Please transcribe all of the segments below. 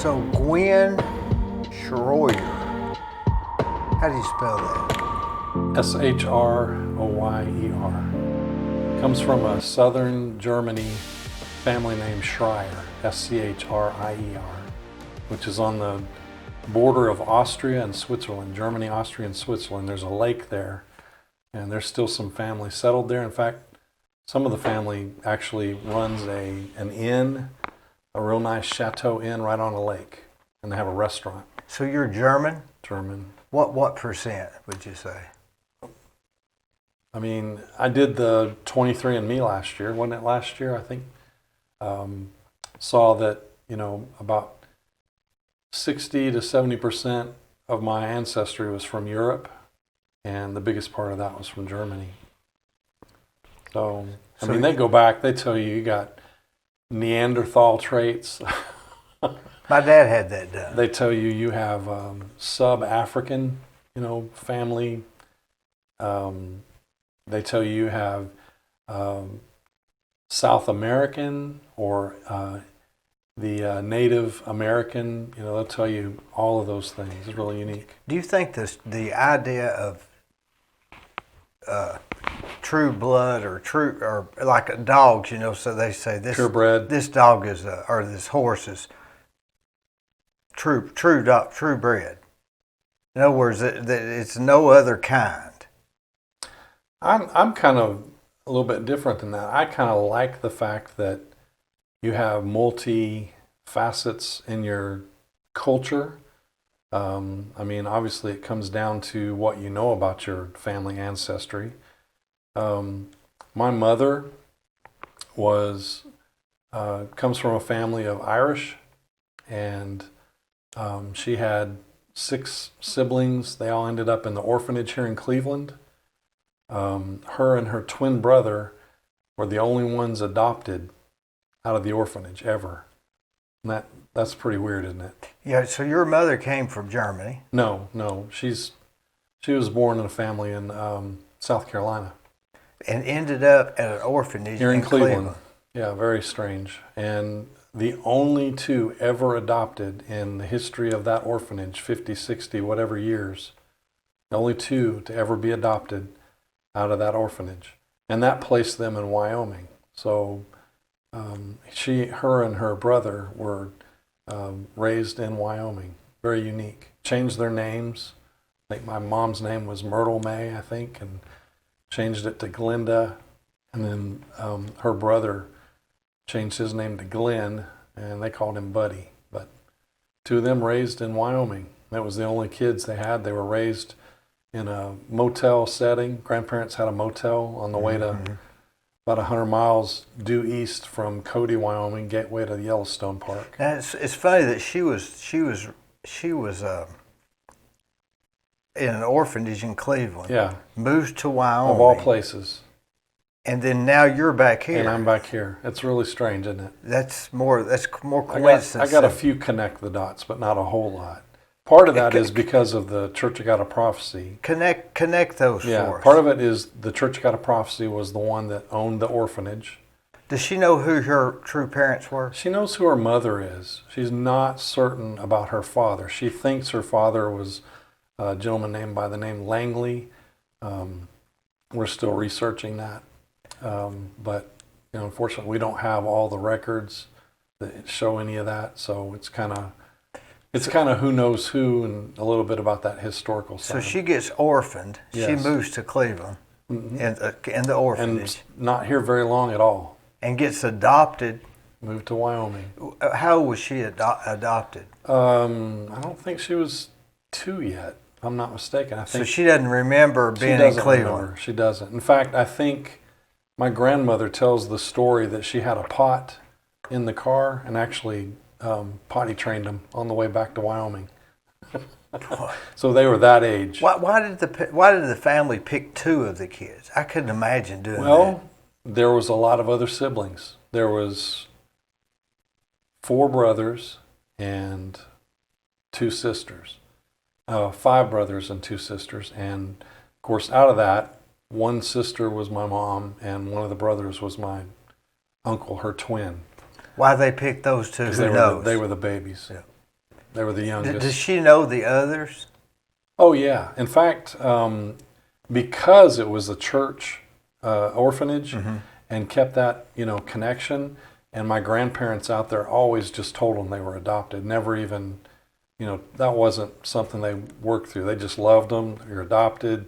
So Gwen Shroyer. How do you spell that? Shroyer. Comes from a southern Germany family named Shroyer, Schrier, which is on the border of Austria and Switzerland, Germany, Austria, and Switzerland. There's a lake there, and there's still some family settled there. In fact, some of the family actually runs an inn, a real nice chateau inn right on a lake, and they have a restaurant. So you're German? German. What percent would you say? I mean, I did the 23andMe last year. Wasn't it last year, I think? Saw that, about 60 to 70% of my ancestry was from Europe, and the biggest part of that was from Germany. So they go back, they tell you got Neanderthal traits. My dad had that done. They tell you have sub-African, family. They tell you have South American or the Native American. They'll tell you all of those things. It's really unique. Do you think the idea of true blood or like dogs, so they say this purebred, this dog is or this horse is true bred. In other words, it's no other kind. I'm kind of a little bit different than that. I kind of like the fact that you have multi facets in your culture. Obviously it comes down to what you know about your family ancestry. My mother comes from a family of Irish, and she had 6 siblings. They all ended up in the orphanage here in Cleveland. Her and her twin brother were the only ones adopted out of the orphanage ever. And that's pretty weird, isn't it? Yeah, so your mother came from Germany. No. She was born in a family in South Carolina. And ended up at an orphanage here in Cleveland. Yeah, very strange. And the only 2 ever adopted in the history of that orphanage, 50, 60, whatever years, the only 2 to ever be adopted out of that orphanage. And that placed them in Wyoming. So her and her brother were raised in Wyoming. Very unique. Changed their names. I think my mom's name was Myrtle May, I think, and changed it to Glenda. And then her brother changed his name to Glenn, and they called him Buddy. But 2 of them raised in Wyoming. That was the only kids they had. They were raised in a motel setting. Grandparents had a motel on the way to about 100 miles due east from Cody, Wyoming, gateway to Yellowstone Park. Now it's funny that she was in an orphanage in Cleveland. Yeah. Moved to Wyoming. Of all places. And then now you're back here. And I'm back here. It's really strange, isn't it? That's more coincidence. I got a few connect the dots, but not a whole lot. Part of that is because of the Church of God of Prophecy. Connect those for us. Part of it is the Church of God of Prophecy was the one that owned the orphanage. Does she know who her true parents were? She knows who her mother is. She's not certain about her father. She thinks her father was a gentleman named by the name Langley. We're still researching that. But unfortunately, we don't have all the records that show any of that. So it's kind of who knows who and a little bit about that historical side. So she gets orphaned. Yes. She moves to Cleveland in the orphanage. And not here very long at all. And gets adopted. Moved to Wyoming. How old was she adopted? I don't think she was 2 yet. If I'm not mistaken. I think so she doesn't remember being in Cleveland. She doesn't. In fact, I think my grandmother tells the story that she had a pot in the car and actually potty trained him on the way back to Wyoming. So they were that age. Why did the family pick 2 of the kids? I couldn't imagine doing that. Well, there was a lot of other siblings. There was 4 brothers and 2 sisters. 5 brothers and 2 sisters. And of course, out of that, one sister was my mom and one of the brothers was my uncle, her twin. Why they picked those 2? Who knows? They were the babies. Yeah. They were the youngest. Does she know the others? Oh, yeah. In fact, because it was a church orphanage and kept that, connection, and my grandparents out there always just told them they were adopted. Never even, that wasn't something they worked through. They just loved them. You're adopted.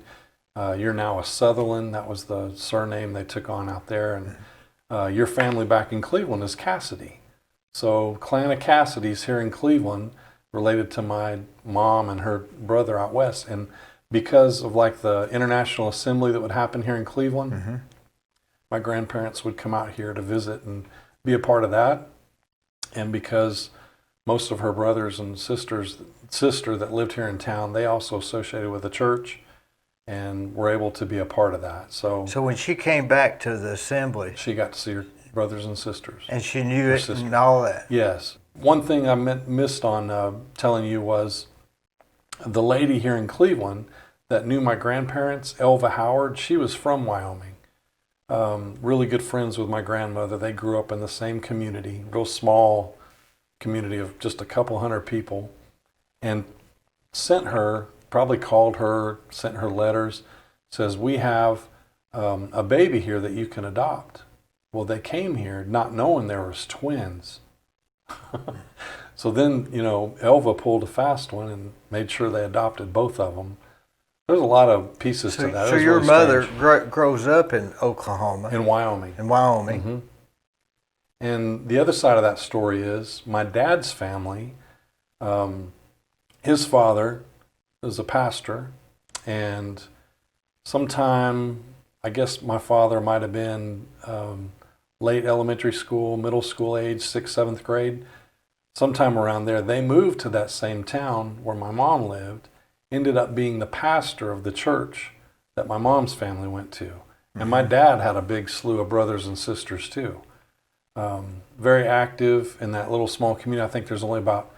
You're now a Sutherland. That was the surname they took on out there. And your family back in Cleveland is Cassidy. So Clan of Cassidy's here in Cleveland, related to my mom and her brother out west. And because of like the International Assembly that would happen here in Cleveland, my grandparents would come out here to visit and be a part of that. And because most of her brothers and sister that lived here in town, they also associated with the church and were able to be a part of that. So when she came back to the assembly, she got to see her brothers and sisters. And she knew it and all that. Yes. One thing I missed on telling you was the lady here in Cleveland that knew my grandparents, Elva Howard, she was from Wyoming. Really good friends with my grandmother. They grew up in the same community, real small community of just a couple hundred people, and probably called her, sent her letters, says, we have a baby here that you can adopt. Well, they came here not knowing there was twins. So then, Elva pulled a fast one and made sure they adopted both of them. There's a lot of pieces to that. So your really mother grows up in Oklahoma. In Wyoming. In Wyoming. And the other side of that story is my dad's family, his father was a pastor, and sometime, I guess my father might have been late elementary school, middle school age, 6th, 7th grade. Sometime around there, they moved to that same town where my mom lived, ended up being the pastor of the church that my mom's family went to. And my dad had a big slew of brothers and sisters too. Very active in that little small community. I think there's only about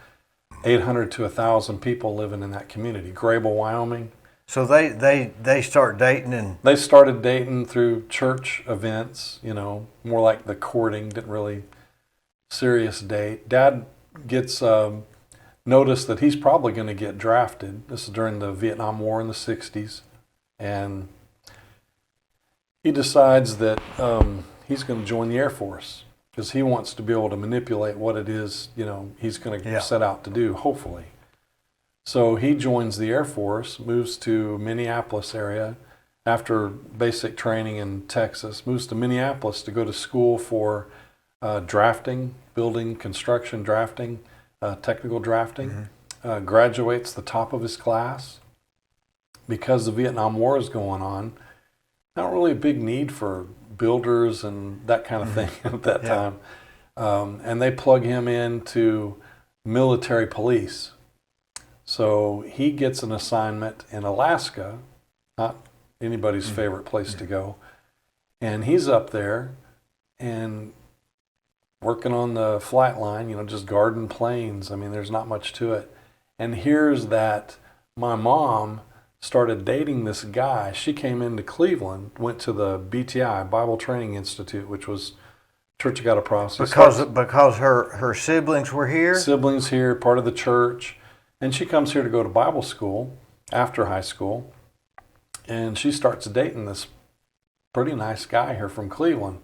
800 to 1,000 people living in that community, Grable, Wyoming. So they start dating and... They started dating through church events, more like the courting, didn't really serious date. Dad gets notice that he's probably going to get drafted. This is during the Vietnam War in the 60s. And he decides that he's going to join the Air Force because he wants to be able to manipulate what it is, he's going to set out to do, hopefully. So he joins the Air Force, moves to Minneapolis area after basic training in Texas, moves to Minneapolis to go to school for drafting, building, construction drafting, technical drafting, graduates the top of his class. Because the Vietnam War is going on, not really a big need for builders and that kind of thing at that time. And they plug him into military police. So he gets an assignment in Alaska, not anybody's favorite place to go. And he's up there and working on the flight line, just guarding planes. I mean, there's not much to it. And here's that my mom started dating this guy. She came into Cleveland, went to the BTI, Bible Training Institute, which was Church of God of Prophecy. Because her siblings were here? Siblings here, part of the church. And she comes here to go to Bible school after high school. And she starts dating this pretty nice guy here from Cleveland.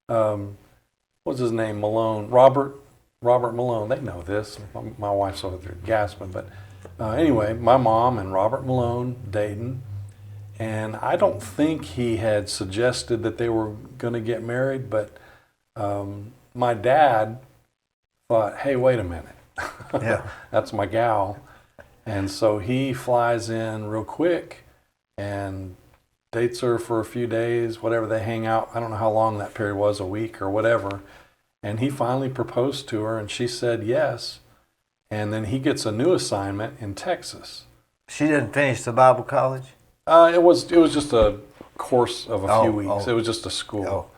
What's his name? Malone. Robert Malone. They know this. My wife's over there gasping. But anyway, my mom and Robert Malone dating. And I don't think he had suggested that they were going to get married. But my dad thought, hey, wait a minute. Yeah. That's my gal. And so he flies in real quick and dates her for a few days, whatever, they hang out. I don't know how long that period was, a week or whatever. And he finally proposed to her and she said yes. And then he gets a new assignment in Texas. She didn't finish the Bible college? It was just a course of a few weeks. It was just a school.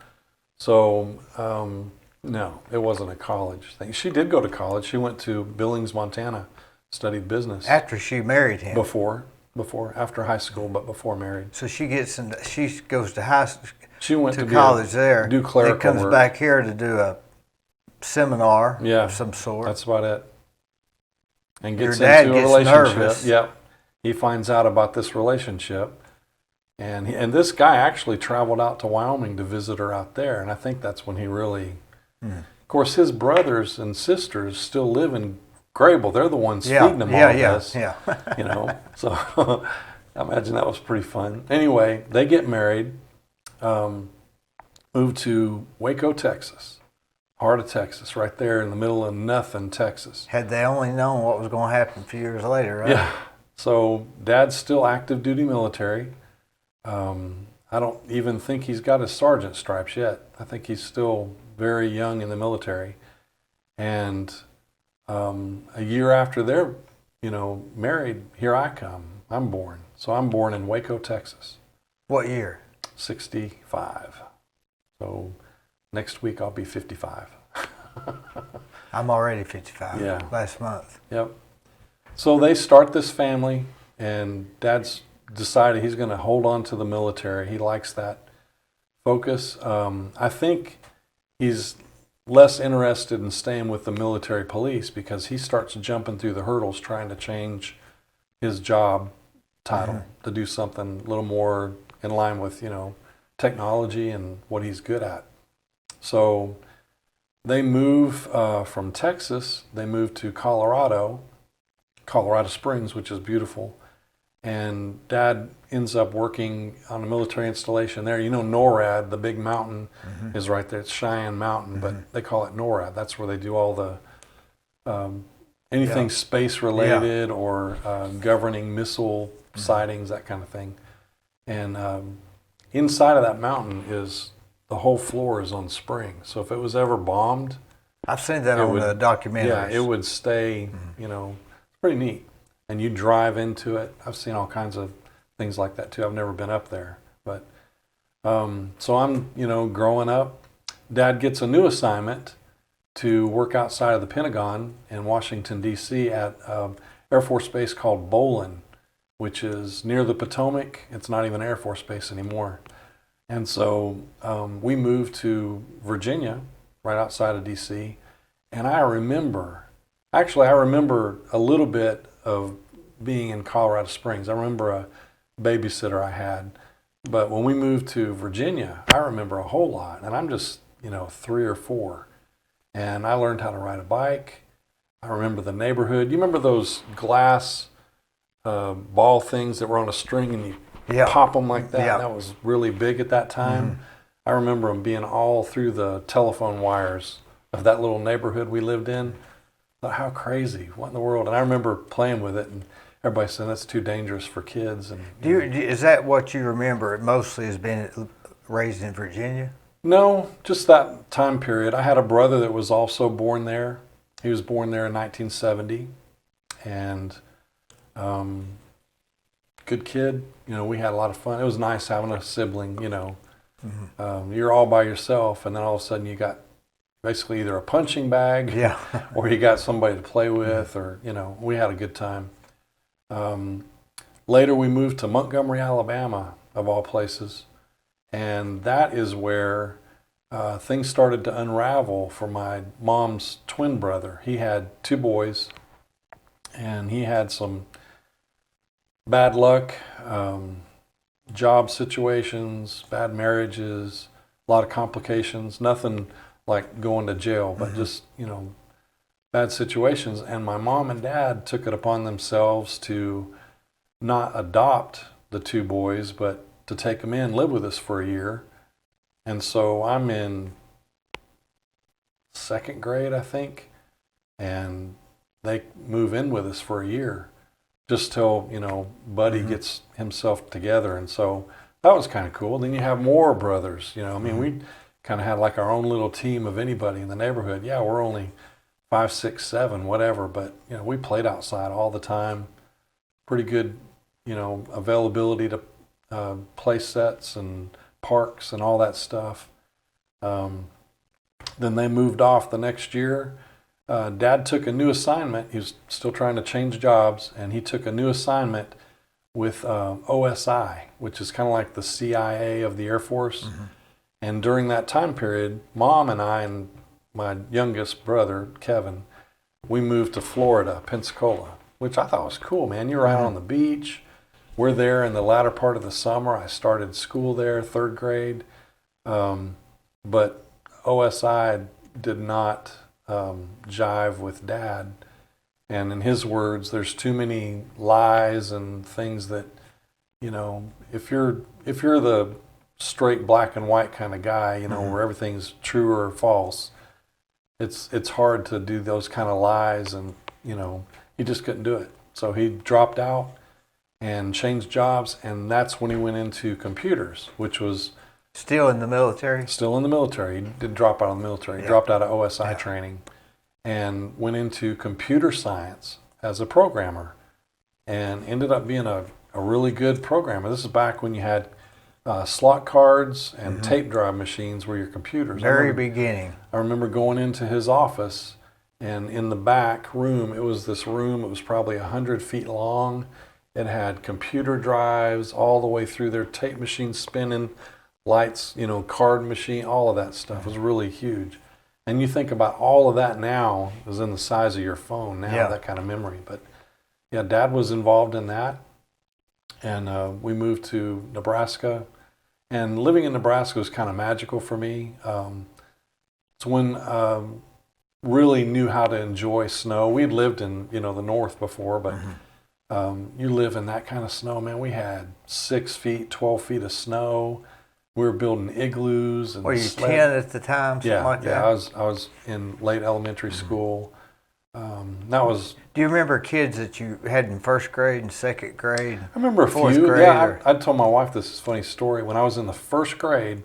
So no, it wasn't a college thing. She did go to college. She went to Billings, Montana, studied business. After she married him? After high school, but before married. So she goes to high school. She went to college there. Do clerical then comes work. back here to do a seminar of some sort. That's about it. and gets Your dad into a gets relationship. nervous. Yep. He finds out about this relationship. And this guy actually traveled out to Wyoming to visit her out there. And I think that's when he really, of course, his brothers and sisters still live in Grable. They're the ones feeding him all this. Yeah. So I imagine that was pretty fun. Anyway, they get married, move to Waco, Texas, heart of Texas, right there in the middle of nothing, Texas. Had they only known what was going to happen a few years later, right? Yeah. So Dad's still active duty military. I don't even think he's got his sergeant stripes yet. I think he's still very young in the military. And a year after they're, married, here I come. I'm born. So I'm born in Waco, Texas. What year? 65. So next week I'll be 55. I'm already 55. Yeah. Last month. Yep. So they start this family, and Dad's decided he's going to hold on to the military. He likes that focus. I think he's less interested in staying with the military police because he starts jumping through the hurdles trying to change his job title to do something a little more in line with, technology and what he's good at. So they move from Texas, they move to Colorado Springs, which is beautiful. And Dad ends up working on a military installation there. NORAD, the big mountain, is right there. It's Cheyenne Mountain, but they call it NORAD. That's where they do all the anything space related or governing missile sightings, that kind of thing. And inside of that mountain is the whole floor is on springs. So if it was ever bombed, I've seen that on the documentaries. Yeah, it would stay. It's pretty neat. And you drive into it. I've seen all kinds of things like that too. I've never been up there, but so I'm, growing up. Dad gets a new assignment to work outside of the Pentagon in Washington D.C. at Air Force Base called Bolin, which is near the Potomac. It's not even Air Force Base anymore. And so we moved to Virginia, right outside of D.C. And I remember a little bit of being in Colorado Springs. I remember a babysitter I had. But when we moved to Virginia, I remember a whole lot. And I'm just, 3 or 4. And I learned how to ride a bike. I remember the neighborhood. You remember those glass ball things that were on a string and you pop them like that? Yeah. That was really big at that time. I remember them being all through the telephone wires of that little neighborhood we lived in. How crazy, what in the world? And I remember playing with it, and everybody said that's too dangerous for kids. And is that what you remember? It mostly has been raised in Virginia? No, just that time period. I had a brother that was also born there. He was born there in 1970, and good kid. We had a lot of fun. It was nice having a sibling. You're all by yourself, and then all of a sudden you got basically either a punching bag or you got somebody to play with, or, we had a good time. Later we moved to Montgomery, Alabama, of all places. And that is where things started to unravel for my mom's twin brother. He had 2 boys, and he had some bad luck, job situations, bad marriages, a lot of complications, nothing like going to jail, but just, bad situations. And my mom and dad took it upon themselves to not adopt the 2 boys, but to take them in, live with us for a year. And so I'm in 2nd grade, I think, and they move in with us for a year just till, Buddy gets himself together. And so that was kind of cool. Then you have more brothers, we kind of had like our own little team of anybody in the neighborhood. Yeah, we're only 5, 6, 7, whatever, but we played outside all the time. Pretty good, availability to play sets and parks and all that stuff. Then they moved off the next year. Dad took a new assignment. He was still trying to change jobs, and he took a new assignment with OSI, which is kind of like the CIA of the Air Force. And during that time period, Mom and I and my youngest brother, Kevin, we moved to Florida, Pensacola, which I thought was cool, man. You're out on the beach. We're there in the latter part of the summer. I started school there, 3rd grade. But OSI did not jive with Dad. And in his words, there's too many lies and things that, you know, if you're the straight black and white kind of guy, you know, where everything's true or false, it's hard to do those kind of lies, and, you know, he just couldn't do it. So he dropped out and changed jobs, and that's when he went into computers, which was Still in the military? Still in the military. He didn't drop out of the military. He dropped out of OSI training and went into computer science as a programmer, and ended up being a really good programmer. This is back when you had slot cards and tape drive machines were your computers. Very beginning. I remember going into his office, and in the back room, it was probably 100 feet long. It had computer drives all the way through there, tape machines spinning, lights, you know, card machine, all of that stuff. It was really huge. And you think about all of that now is in the size of your phone now, that kind of memory. But yeah, Dad was involved in that. And we moved to Nebraska. And living in Nebraska was kind of magical for me. It's when really knew how to enjoy snow. We'd lived in, you know, the north before, but you live in that kind of snow, man. We had 6 feet, 12 feet of snow. We were building igloos. And were you 10 at the time, something like that? Yeah, I was in late elementary school. That was. Do you remember kids that you had in 1st grade and 2nd grade? I remember a few. Grade, yeah, I told my wife this funny story. When I was in the 1st grade,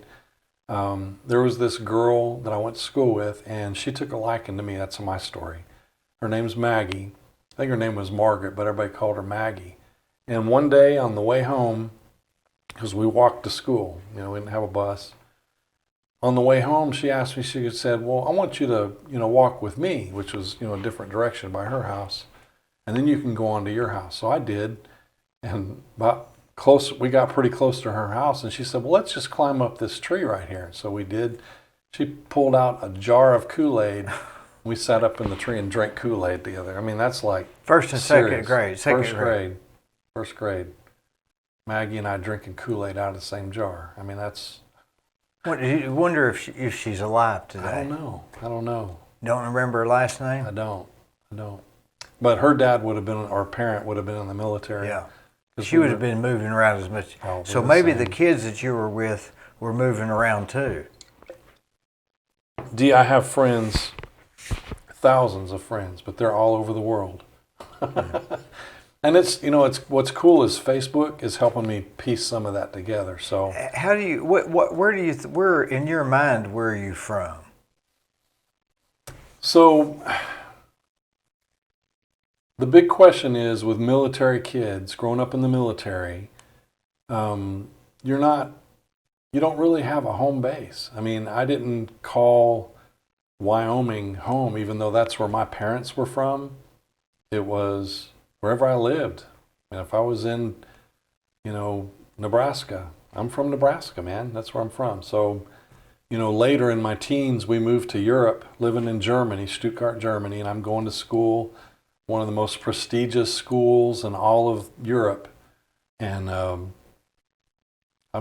there was this girl that I went to school with, and she took a liking to me. That's my story. Her name's Maggie. I think her name was Margaret, but everybody called her Maggie. And one day on the way home, because we walked to school, you know, we didn't have a bus. On the way home, she asked me, she said, well, I want you to, you know, walk with me, which was, you know, a different direction by her house. And then you can go on to your house. So I did. And we got pretty close to her house. And she said, well, let's just climb up this tree right here. So we did. She pulled out a jar of Kool-Aid. We sat up in the tree and drank Kool-Aid together. I mean, that's like 1st and serious. 2nd grade. 1st grade. Maggie and I drinking Kool-Aid out of the same jar. I mean, that's. You wonder if she's alive today. I don't know. Don't remember her last name? I don't. But her dad would have been, or parent would have been in the military. Yeah. She would have been moving around as much. So maybe the kids that you were with were moving around too. Dee, I have friends, thousands of friends, but they're all over the world. And it's, you know, it's what's cool is Facebook is helping me piece some of that together. So how do you, where in your mind, where are you from? So the big question is with military kids growing up in the military, you don't really have a home base. I mean, I didn't call Wyoming home, even though that's where my parents were from. It was wherever I lived. And if I was in, you know, Nebraska, I'm from Nebraska, man. That's where I'm from. So, you know, later in my teens, we moved to Europe, living in Germany, Stuttgart, Germany, and I'm going to school, one of the most prestigious schools in all of Europe. And I'm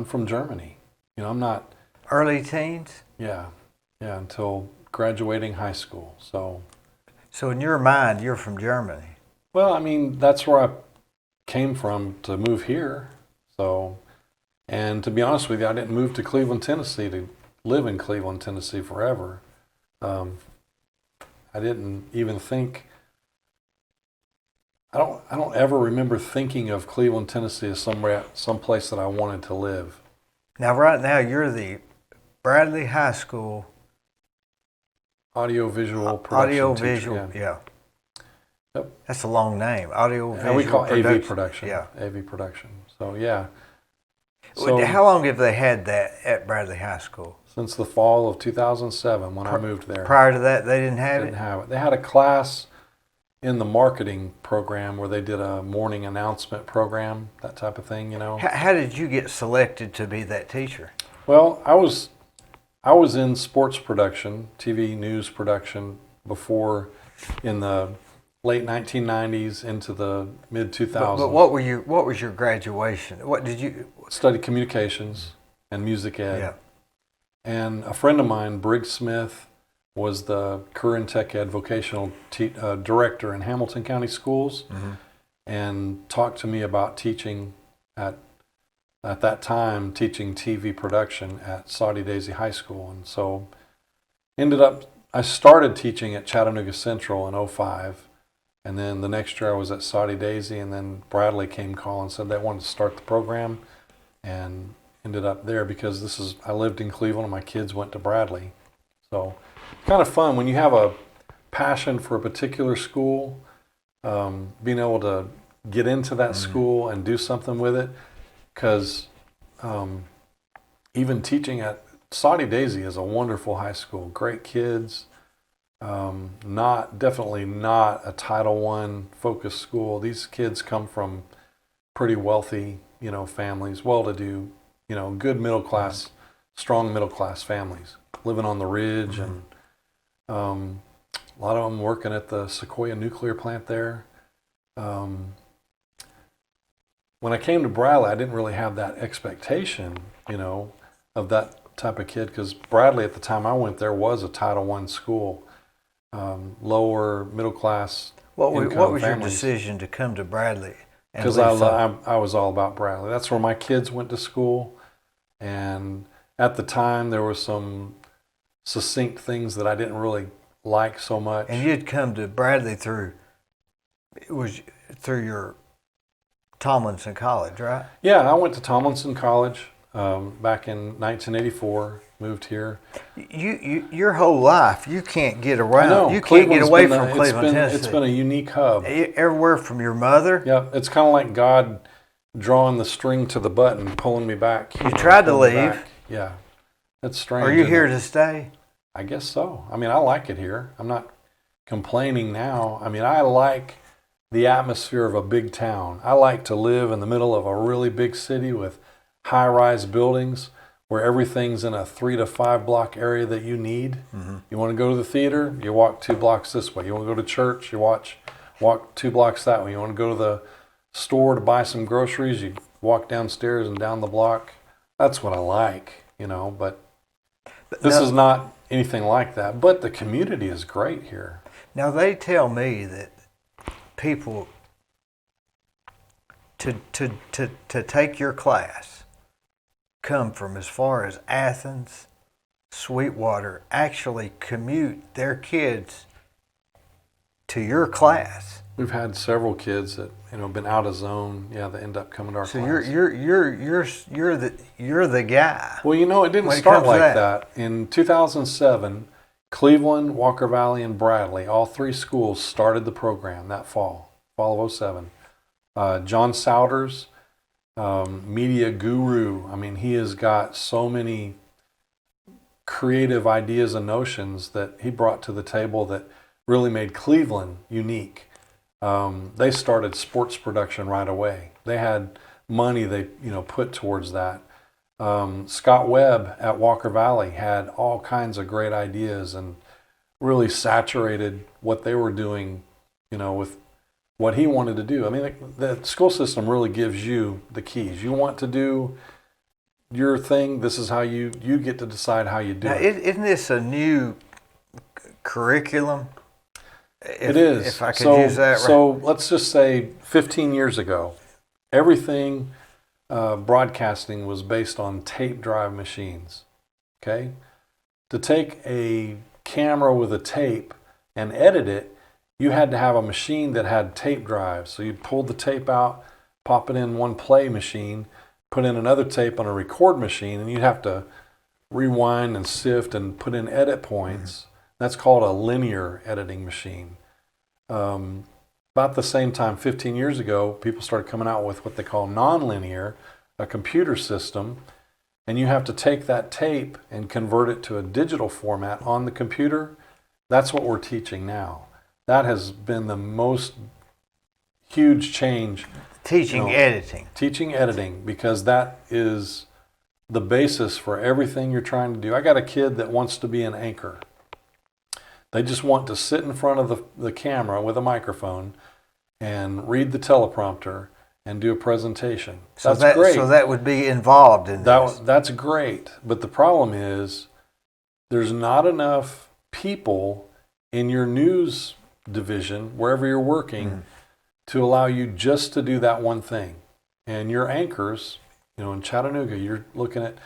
from Germany. You know, I'm not. Early teens? Yeah, until graduating high school. So in your mind, you're from Germany. Well, I mean, that's where I came from to move here. So, and to be honest with you, I didn't move to Cleveland, Tennessee to live in Cleveland, Tennessee forever. I didn't even think, I don't ever remember thinking of Cleveland, Tennessee as some place that I wanted to live. Now, right now, you're the Bradley High School audiovisual production teacher. Yeah. Yep. That's a long name. Audiovisual. And we call production. AV production. Yeah. AV production. So yeah. So how long have they had that at Bradley High School? Since the fall of 2007 when I moved there. Prior to that, they didn't have it? They had a class in the marketing program where they did a morning announcement program, that type of thing, you know. How did you get selected to be that teacher? Well, I was in sports production, TV news production before in the late 1990s into the mid 2000s. But what was your graduation? What did you Studied communications and music ed. Yeah. And a friend of mine, Briggs Smith, was the career and tech ed vocational director in Hamilton County Schools, and talked to me about teaching at that time, teaching TV production at Saudi Daisy High School. And so I started teaching at Chattanooga Central in 2005. And then the next year I was at Saudi Daisy, and then Bradley came calling and said they wanted to start the program, and ended up there because I lived in Cleveland and my kids went to Bradley. So kind of fun when you have a passion for a particular school, being able to get into that school and do something with it, because even teaching at Saudi Daisy is a wonderful high school, great kids. Definitely not a Title I focused school. These kids come from pretty wealthy, families, well-to-do, good middle class, strong middle class families, living on the ridge, and a lot of them working at the Sequoia nuclear plant there. When I came to Bradley, I didn't really have that expectation, of that type of kid, because Bradley at the time I went there was a Title I school. Lower middle class. What was your families. decision to come to Bradley? Because I was all about Bradley. That's where my kids went to school, and at the time there were some succinct things that I didn't really like so much. And you'd come to Bradley through your Tomlinson College, right? Yeah, I went to Tomlinson College back in 1984. Moved here. Your whole life, you can't get around. I know. You can't get away from Cleveland, Tennessee. It's been a unique hub. Everywhere from your mother. Yeah, it's kind of like God drawing the string to the button, pulling me back. You tried to leave. Yeah, it's strange. Are you here to stay? I guess so. I mean, I like it here. I'm not complaining now. I mean, I like the atmosphere of a big town. I like to live in the middle of a really big city with high-rise buildings, where everything's in a 3 to 5 block area that you need. You want to go to the theater, you walk 2 blocks this way. You want to go to church, you walk 2 blocks that way. You want to go to the store to buy some groceries, you walk downstairs and down the block. That's what I like, but this is not anything like that. But the community is great here. Now, they tell me that people to take your class come from as far as Athens, Sweetwater, actually commute their kids to your class. We've had several kids that been out of zone. Yeah, they end up coming to our class. So you're the guy. Well, it didn't start like that. In 2007, Cleveland, Walker Valley, and Bradley, all 3 schools started the program that fall of 07. John Souders, media guru. I mean, he has got so many creative ideas and notions that he brought to the table that really made Cleveland unique. They started sports production right away. They had money they put towards that. Scott Webb at Walker Valley had all kinds of great ideas and really saturated what they were doing, with what he wanted to do. I mean, the school system really gives you the keys. You want to do your thing, this is how you get to decide how you do it. Isn't this a new curriculum? It is. If I could use that right. So let's just say 15 years ago, everything broadcasting was based on tape drive machines. Okay? To take a camera with a tape and edit it, you had to have a machine that had tape drives. So you'd pull the tape out, pop it in one play machine, put in another tape on a record machine, and you'd have to rewind and sift and put in edit points. That's called a linear editing machine. About the same time, 15 years ago, people started coming out with what they call nonlinear, a computer system, and you have to take that tape and convert it to a digital format on the computer. That's what we're teaching now. That has been the most huge change. Teaching editing. Teaching editing, because that is the basis for everything you're trying to do. I got a kid that wants to be an anchor. They just want to sit in front of the camera with a microphone and read the teleprompter and do a presentation. That's great. So that would be involved in this. That's great. But the problem is there's not enough people in your news division, wherever you're working, to allow you just to do that one thing. And your anchors, in Chattanooga, you're looking at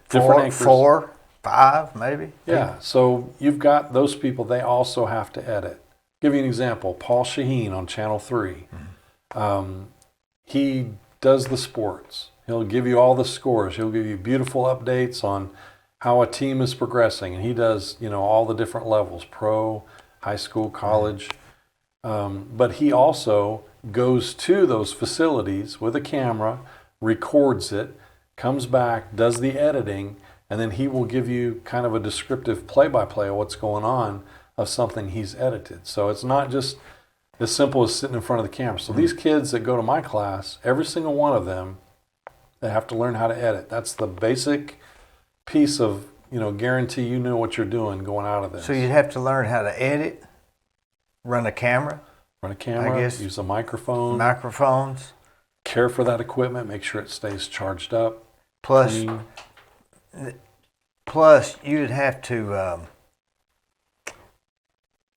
different anchors. 4, 5, maybe? Yeah. So you've got those people, they also have to edit. Give you an example. Paul Shaheen on Channel 3. He does the sports. He'll give you all the scores. He'll give you beautiful updates on how a team is progressing. And he does, all the different levels, pro, high school, college. But he also goes to those facilities with a camera, records it, comes back, does the editing, and then he will give you kind of a descriptive play-by-play of what's going on of something he's edited. So it's not just as simple as sitting in front of the camera. So these kids that go to my class, every single one of them, they have to learn how to edit. That's the basic piece of, guarantee you know what you're doing going out of this. So you'd have to learn how to edit, run a camera, I guess, use a microphone. Microphones. Care for that equipment, make sure it stays charged up. Plus you'd have to,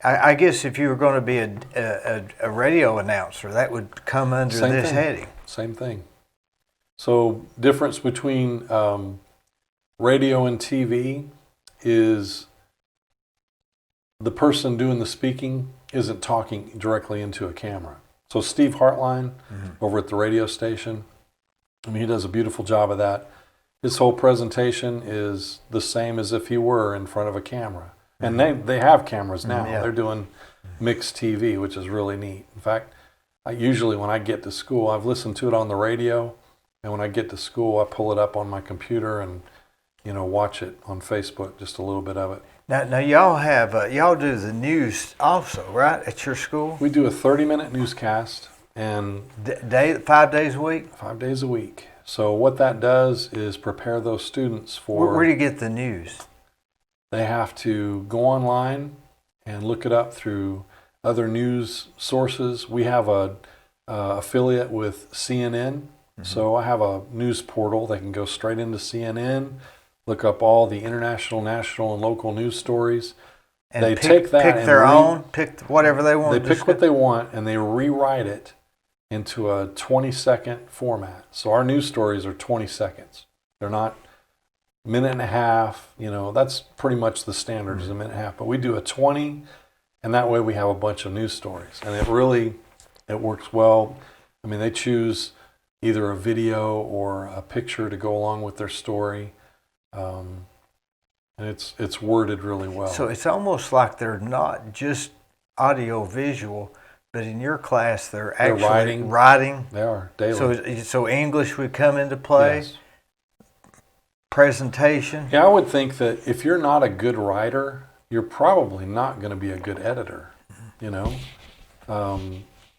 I guess if you were going to be a radio announcer, that would come under this heading. Same thing. So difference between radio and TV is the person doing the speaking isn't talking directly into a camera. So Steve Hartline over at the radio station, he does a beautiful job of that. His whole presentation is the same as if he were in front of a camera. And they have cameras now. They're doing mixed TV, which is really neat. In fact, usually when I get to school, I've listened to it on the radio, and when I get to school, I pull it up on my computer and watch it on Facebook, just a little bit of it. Now y'all have y'all do the news also, right, at your school? We do a 30-minute newscast, and 5 days a week. 5 days a week. So what that does is prepare those students for. Where do you get the news? They have to go online and look it up through other news sources. We have a affiliate with CNN, so I have a news portal. They can go straight into CNN. Look up all the international, national, and local news stories. And they take that pick and their own, pick whatever they want. They pick what they want, and they rewrite it into a 20-second format. So our news stories are 20 seconds. They're not a minute and a half. That's pretty much the standard is a minute and a half. But we do a 20, and that way we have a bunch of news stories. And it works well. They choose either a video or a picture to go along with their story. And it's worded really well. So it's almost like they're not just audio visual, but in your class they're actually writing. They are daily. So English would come into play. Yes. Presentation. Yeah, I would think that if you're not a good writer, you're probably not going to be a good editor. You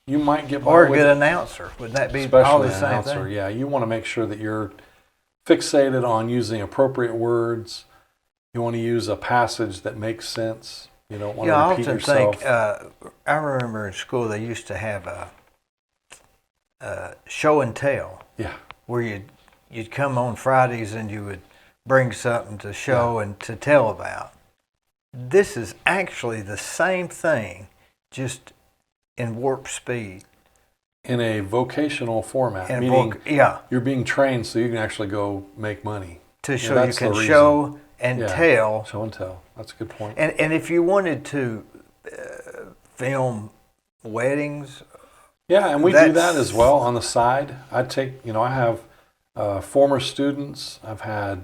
might get by or a with good it. announcer. Wouldn't that be Especially all the an same announcer, thing? yeah. You want to make sure that you're fixated on using appropriate words. You want to use a passage that makes sense. You don't want to repeat yourself. I remember in school they used to have a show and tell. Yeah. Where you'd come on Fridays and you would bring something to show and to tell about. This is actually the same thing, just in warp speed. In a vocational format, you're being trained so you can actually go make money. To show you can show and tell. Show and tell. That's a good point. And if you wanted to film weddings. Yeah, and we do that as well on the side. I have former students. I've had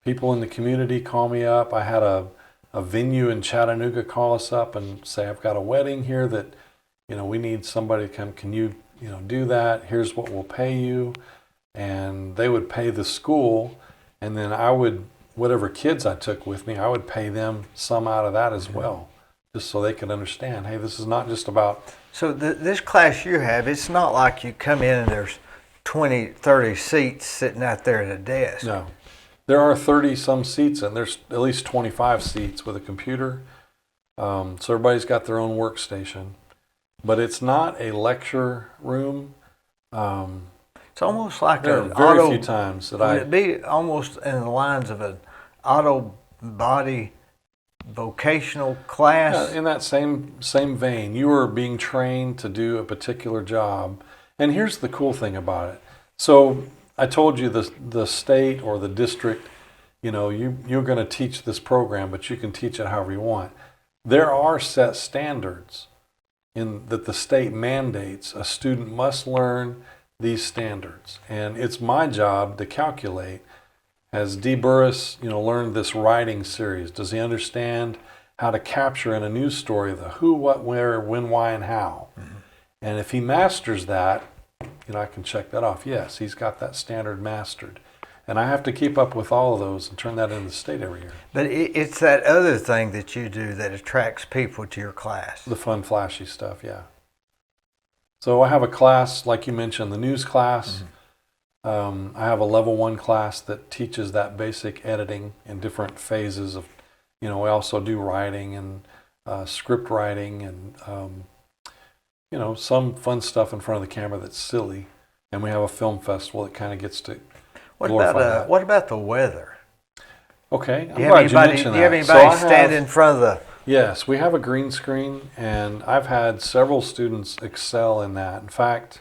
people in the community call me up. I had a venue in Chattanooga call us up and say, I've got a wedding here that, we need somebody to come. Can you, do that? Here's what we'll pay you. And they would pay the school, and then whatever kids I took with me, I would pay them some out of that as well, just so they could understand, hey, this is not just about. So this class you have, it's not like you come in and there's 20, 30 seats sitting out there at a desk. No. There are 30 some seats, and there's at least 25 seats with a computer. So everybody's got their own workstation, but it's not a lecture room. It's almost like There are an very auto. few times that Would it be almost in the lines of an auto body vocational class? in that same vein, you are being trained to do a particular job. And here's the cool thing about it. So I told you the state or the district, you're going to teach this program, but you can teach it however you want. There are set standards in that the state mandates. A student must learn these standards, and it's my job to calculate. Has Dee Burris, learned this writing series? Does he understand how to capture in a news story the who, what, where, when, why, and how? Mm-hmm. And if he masters that, I can check that off. Yes, he's got that standard mastered. And I have to keep up with all of those and turn that into the state every year. But it's that other thing that you do that attracts people to your class. The fun, flashy stuff, yeah. So I have a class, like you mentioned, the news class. Mm-hmm. I have a level 1 class that teaches that basic editing in different phases of, we also do writing and script writing and, some fun stuff in front of the camera that's silly. And we have a film festival that kind of gets to glorify that. What about the weather? Okay, I'm glad you mentioned that. Do you have anybody stand in front of the... Yes, we have a green screen, and I've had several students excel in that. In fact,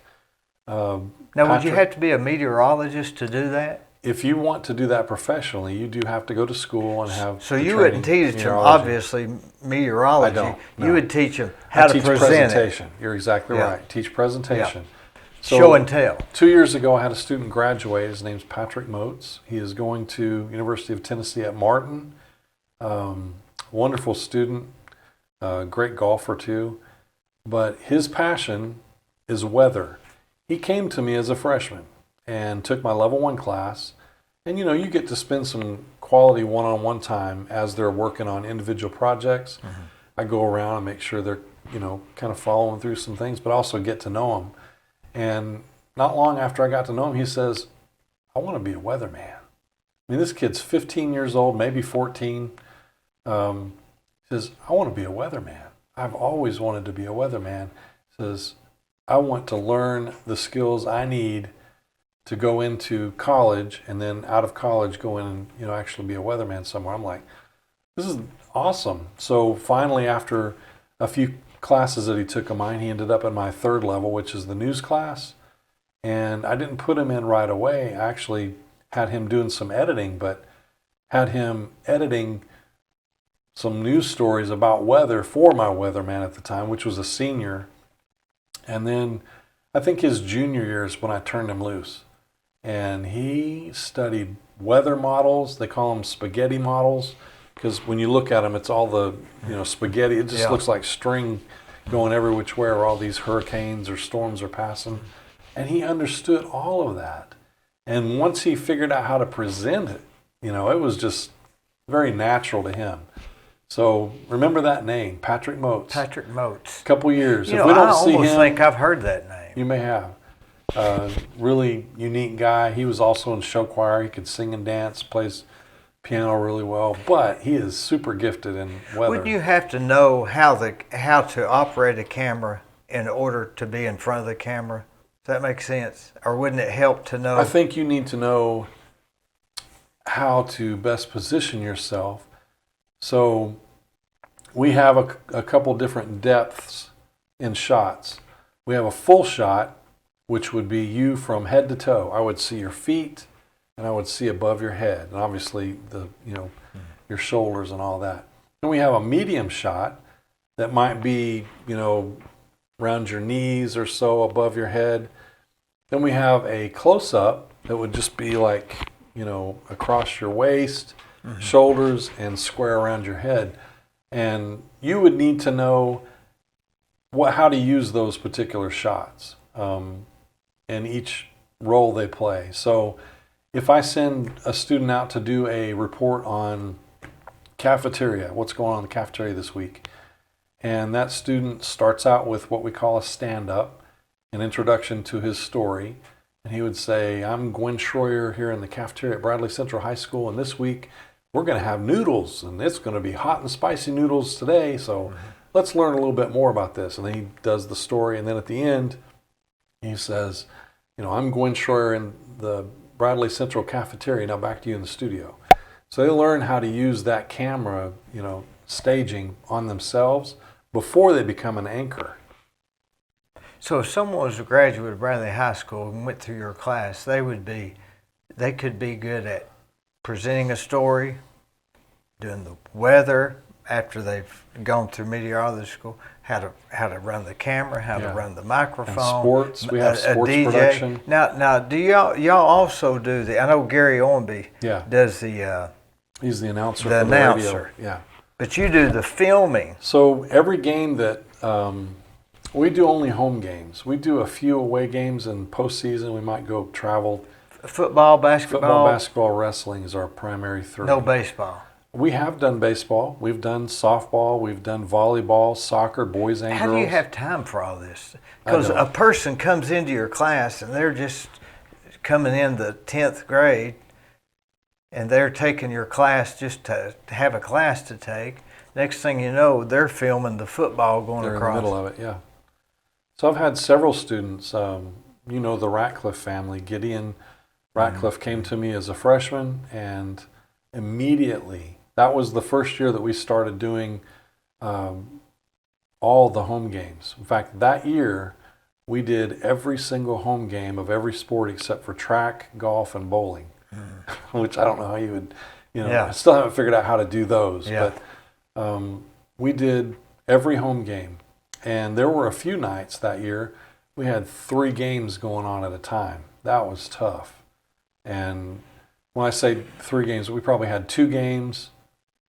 now, would you have to be a meteorologist to do that? If you want to do that professionally, you do have to go to school and have. So you wouldn't teach them, obviously, meteorology. I don't. No. You would teach them how to present presentation. You're exactly right. Teach presentation. Yeah. So show and tell. 2 years ago, I had a student graduate. His name's Patrick Moats. He is going to University of Tennessee at Martin. Wonderful student, great golfer too. But his passion is weather. He came to me as a freshman and took my level 1 class. And you get to spend some quality one-on-one time as they're working on individual projects. Mm-hmm. I go around and make sure they're, kind of following through some things, but also get to know them. And not long after I got to know him, he says, I want to be a weatherman. I mean, this kid's 15 years old, maybe 14. He says, I want to be a weatherman. I've always wanted to be a weatherman. He says, I want to learn the skills I need to go into college, and then out of college go in and actually be a weatherman somewhere. I'm like, this is awesome. So finally, after a few classes that he took of mine, he ended up at my 3rd level, which is the news class. And I didn't put him in right away. I actually had him doing some editing, but had him editing some news stories about weather for my weatherman at the time, which was a senior. And then I think his junior year is when I turned him loose. And he studied weather models. They call them spaghetti models, because when you look at them, it's all the spaghetti. It just looks like string going every which way where all these hurricanes or storms are passing. And he understood all of that. And once he figured out how to present it, it was just very natural to him. So remember that name, Patrick Moats. Patrick Moats. A couple years. If we don't see him, I almost think I've heard that name. You may have. Really unique guy. He was also in show choir. He could sing and dance, plays piano really well, but he is super gifted in weather. Wouldn't you have to know how to operate a camera in order to be in front of the camera? Does that make sense? Or wouldn't it help to know? I think you need to know how to best position yourself. So we have a couple different depths in shots. We have a full shot, which would be you from head to toe. I would see your feet, and I would see above your head, and obviously your shoulders and all that. Then we have a medium shot that might be, around your knees or so above your head. Then we have a close-up that would just be like, across your waist, shoulders, and square around your head. And you would need to know how to use those particular shots and each role they play. So if I send a student out to do a report on cafeteria, what's going on in the cafeteria this week, and that student starts out with what we call a stand-up, an introduction to his story, and he would say, I'm Gwen Shroyer here in the cafeteria at Bradley Central High School, and this week we're going to have noodles, and it's going to be hot and spicy noodles today. So let's learn a little bit more about this. And then he does the story. And then at the end, he says, I'm Gwen Shroyer in the Bradley Central Cafeteria. Now back to you in the studio. So they learn how to use that camera, staging on themselves before they become an anchor. So if someone was a graduate of Bradley High School and went through your class, they could be good at presenting a story, doing the weather after they've gone through meteorology school, how to run the camera, how to run the microphone. And sports, we have sports DJ. production. Now, do y'all also do I know Gary Ormby does the. He's the announcer. The for announcer. The radio. Yeah. But you do the filming. So every game that we do only home games. We do a few away games in postseason. We might go travel. Football, basketball, wrestling is our primary three. No baseball. We have done baseball. We've done softball. We've done volleyball, soccer, boys and girls. How do you have time for all this? Because a person comes into your class and they're just coming in the 10th grade and they're taking your class just to have a class to take. Next thing you know, they're filming the football going across. They're in the middle of it, yeah. So I've had several students, the Ratcliffe family. Gideon Ratcliffe came to me as a freshman, and immediately, that was the first year that we started doing all the home games. In fact, that year, we did every single home game of every sport except for track, golf, and bowling, which I don't know how you would, I still haven't figured out how to do those. Yeah. But we did every home game. And there were a few nights that year we had 3 games going on at a time. That was tough. And when I say 3 games, we probably had 2 games.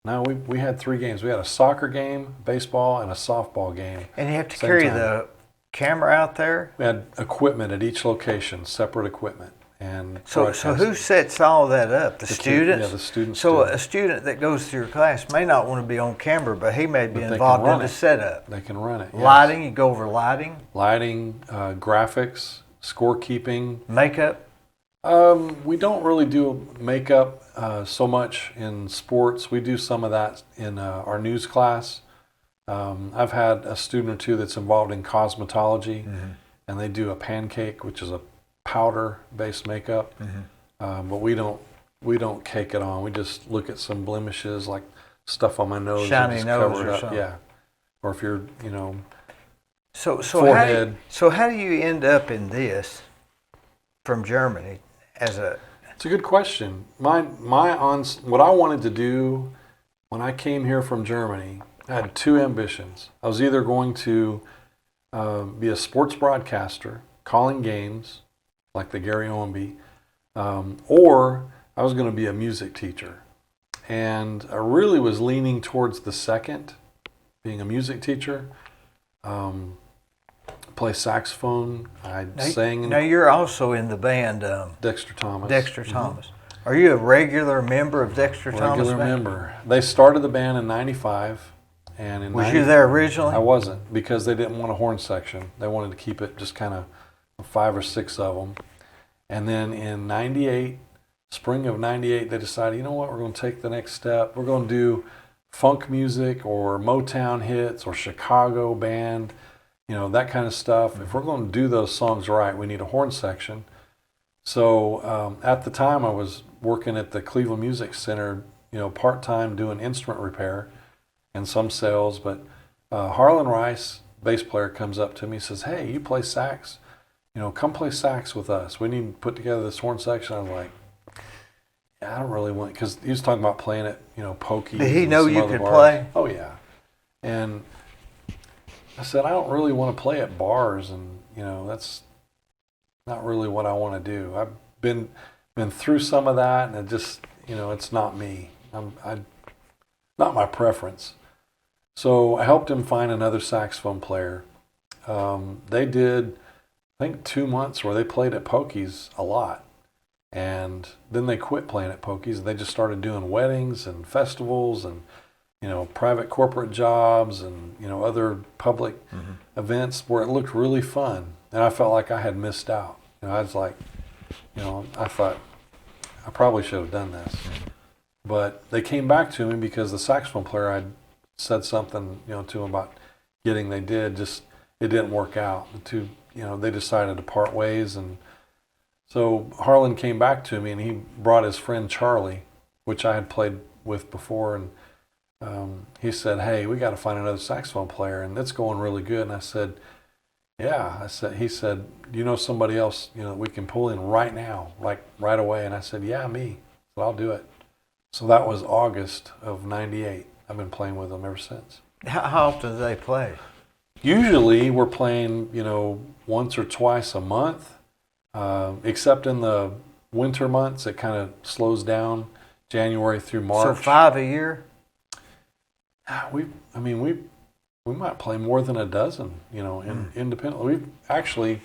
No, we had 3 games. We had a soccer game, baseball, and a softball game. And you have to carry the camera out there? We had equipment at each location, separate equipment. And so who sets all that up? The students? Yeah, the students. So a student that goes through your class may not want to be on camera, but he may be involved in the setup. They can run it. Yes. Lighting, you go over lighting? Lighting, graphics, scorekeeping. Makeup? We don't really do makeup so much in sports. We do some of that in our news class. I've had a student or two that's involved in cosmetology, and they do a pancake, which is a powder-based makeup, but we don't cake it on. We just look at some blemishes, like stuff on my nose, shiny and just nose cover it or up. something. Yeah, or if you're, forehead. So how do you end up in this from Germany as a? It's a good question. What I wanted to do when I came here from Germany, I had 2 ambitions. I was either going to be a sports broadcaster, calling games, like the Gary Owenby, or I was going to be a music teacher. And I really was leaning towards the second, being a music teacher. Play saxophone. I sang. Now you're also in the band Dexter Thomas. Dexter Thomas. Are you a regular member of Dexter Thomas? Regular member. They started the band in '95, and in was you there originally? I wasn't, because they didn't want a horn section. They wanted to keep it just kind of 5 or 6 of them. And then in '98, spring of '98, they decided, you know what, we're going to take the next step. We're going to do funk music or Motown hits or Chicago band, that kind of stuff. If we're going to do those songs right, we need a horn section. So at the time, I was working at the Cleveland Music Center, part-time doing instrument repair and some sales. But Harlan Rice, bass player, comes up to me and says, hey, you play sax? Come play sax with us. We need to put together this horn section. I was like, yeah, I don't really want, because he was talking about playing at, Pokey. Did he know you could play? Oh, yeah. And I said, I don't really want to play at bars, and, that's not really what I want to do. I've been through some of that, and it just, it's not me. Not my preference. So I helped him find another saxophone player. They did, I think, 2 months where they played at Pokey's a lot. And then they quit playing at Pokey's. They just started doing weddings and festivals and, private corporate jobs and, other public events where it looked really fun. And I felt like I had missed out. I was like, I thought I probably should have done this. But they came back to me because the saxophone player had said something, to him about getting. They did, just it didn't work out. The two, they decided to part ways, and so Harlan came back to me, and he brought his friend Charlie, which I had played with before, and he said, "Hey, we got to find another saxophone player, and it's going really good." And I said, "Yeah." He said, "Do you know somebody else, that we can pull in right now, like right away?" And I said, "Yeah, me. So I'll do it." So that was August of '98. I've been playing with them ever since. How often do they play? Usually we're playing, once or twice a month, except in the winter months. It kind of slows down, January through March. So 5 a year? We might play more than a dozen, independently. We've actually,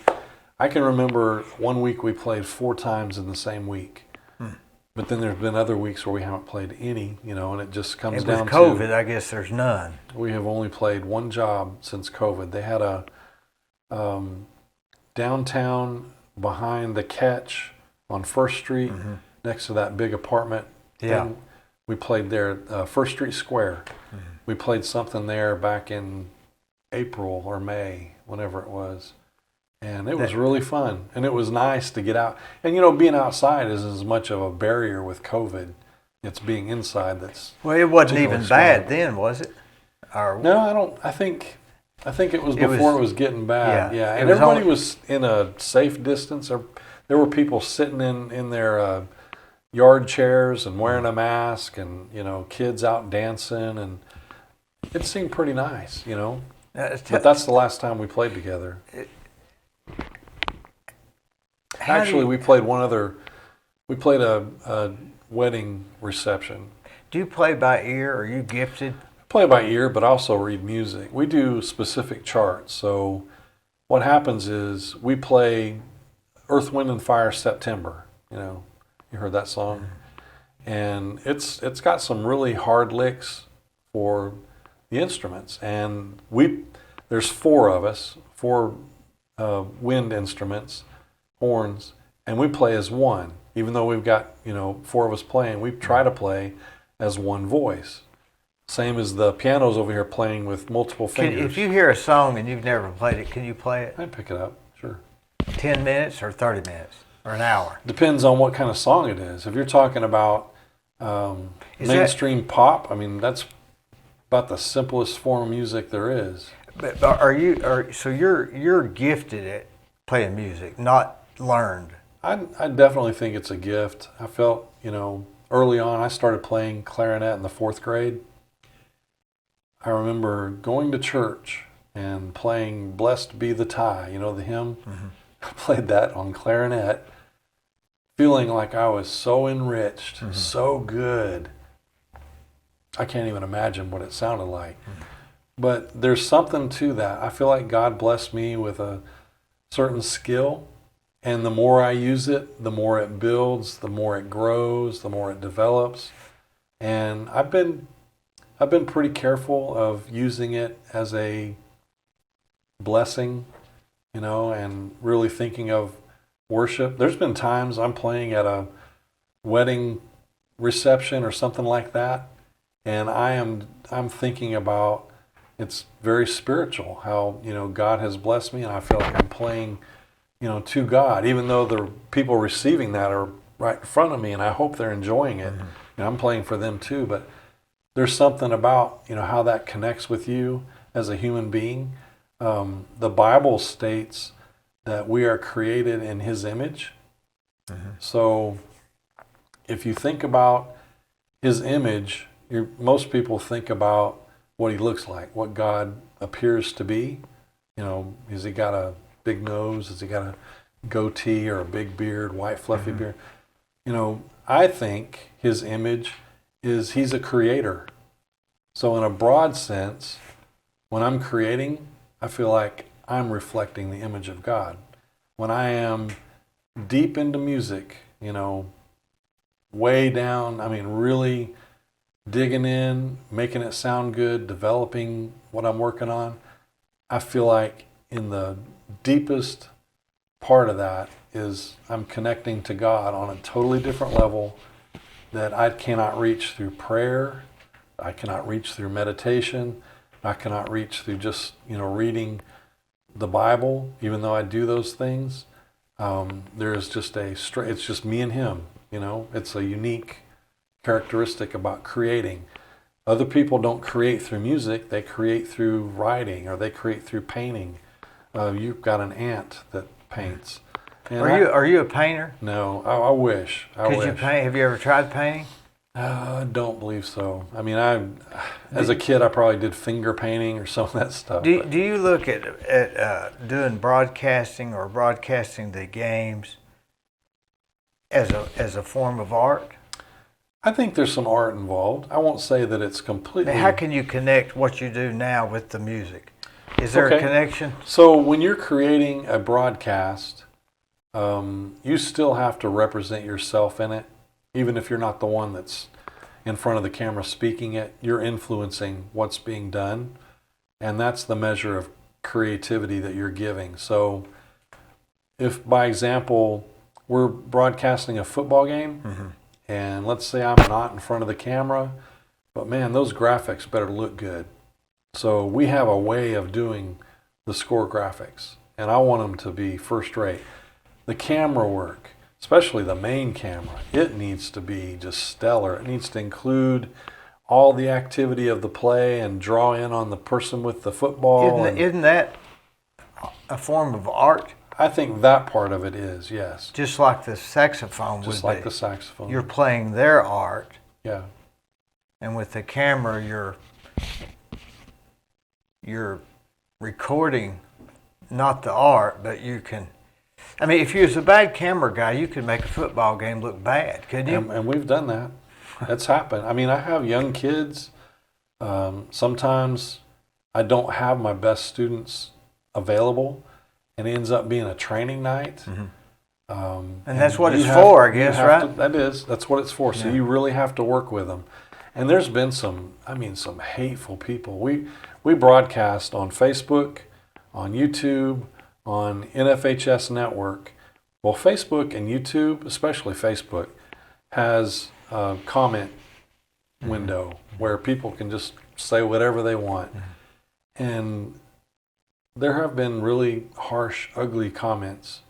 I can remember one week we played 4 times in the same week. But then there's been other weeks where we haven't played any, and it just comes down with COVID, I guess there's none. We have only played one job since COVID. They had a downtown behind the Catch on First Street, next to that big apartment thing. We played there, First Street Square. We played something there back in April or May, whenever it was. And it was really fun. And it was nice to get out. And, being outside is as much of a barrier with COVID. It's being inside that's... Well, it wasn't even bad then, was it? No, I think it was before it was getting bad. Yeah. And everybody was in a safe distance. There were people sitting in their yard chairs and wearing a mask, and, kids out dancing. And it seemed pretty nice, But that's the last time we played together. Actually, we played a wedding reception. Do you play by ear? Are you gifted? I play by ear, but also read music. We do specific charts. So what happens is we play Earth, Wind, and Fire September. You heard that song? And it's got some really hard licks for the instruments. And there's 4 of us, 4 wind instruments, horns, and we play as one. Even though we've got 4 of us playing, we try to play as one voice. Same as the pianos over here playing with multiple fingers. If you hear a song and you've never played it, can you play it? I'd pick it up, sure. 10 minutes or 30 minutes or an hour? Depends on what kind of song it is. If you're talking about mainstream pop, that's about the simplest form of music there is. But so you're gifted at playing music, not learned? I definitely think it's a gift. I felt, early on, I started playing clarinet in the 4th grade. I remember going to church and playing "Blessed Be the Tie," the hymn. I played that on clarinet, feeling like I was so enriched, so good. I can't even imagine what it sounded like. But there's something to that. I feel like God blessed me with a certain skill, and the more I use it, the more it builds, the more it grows, the more it develops. And I've been pretty careful of using it as a blessing, and really thinking of worship. There's been times I'm playing at a wedding reception or something like that, and I'm thinking about, it's very spiritual how, God has blessed me, and I feel like I'm playing, to God, even though the people receiving that are right in front of me, and I hope they're enjoying it. I'm playing for them too, but there's something about, how that connects with you as a human being. The Bible states that we are created in His image. So if you think about His image, most people think about what He looks like, what God appears to be. Has He got a big nose? Has He got a goatee or a big beard, white fluffy beard? I think His image is He's a creator. So in a broad sense, when I'm creating, I feel like I'm reflecting the image of God. When I am deep into music, way down, really digging in, making it sound good, developing what I'm working on, I feel like in the deepest part of that is I'm connecting to God on a totally different level that I cannot reach through prayer. I cannot reach through meditation. I cannot reach through just, reading the Bible, even though I do those things. There's just it's just me and him, It's a unique characteristic about creating. Other people don't create through music, they create through writing, or they create through painting. You've got an aunt that paints. And Are you a painter? No, I wish. Could you paint? Have you ever tried painting? I don't believe so. I mean, as a kid, I probably did finger painting or some of that stuff. Do you look at doing broadcasting or broadcasting the games as a form of art? I think there's some art involved. I won't say that it's completely. How can you connect what you do now with the music? Is there a connection? So when you're creating a broadcast, you still have to represent yourself in it. Even if you're not the one that's in front of the camera speaking it, you're influencing what's being done. And that's the measure of creativity that you're giving. So if, by example, we're broadcasting a football game, and let's say I'm not in front of the camera, but man, those graphics better look good. So we have a way of doing the score graphics, and I want them to be first rate. The camera work, especially the main camera, it needs to be just stellar. It needs to include all the activity of the play and draw in on the person with the football. Isn't that a form of art? I think that part of it is, yes. Just like the saxophone would be. Just like the saxophone. You're playing their art. Yeah. And with the camera, you're recording not the art, but you can. I mean, if you was a bad camera guy, you could make a football game look bad, couldn't you? And we've done that. That's happened. I mean, I have young kids. Sometimes I don't have my best students available, and it ends up being a training night. And that's what it's for, I guess, right? That's what it's for. So you really have to work with them. And there's been some hateful people. We broadcast on Facebook, on YouTube, on NFHS Network. Well, Facebook and YouTube, especially Facebook, has a comment window where people can just say whatever they want. And there have been really harsh, ugly comments.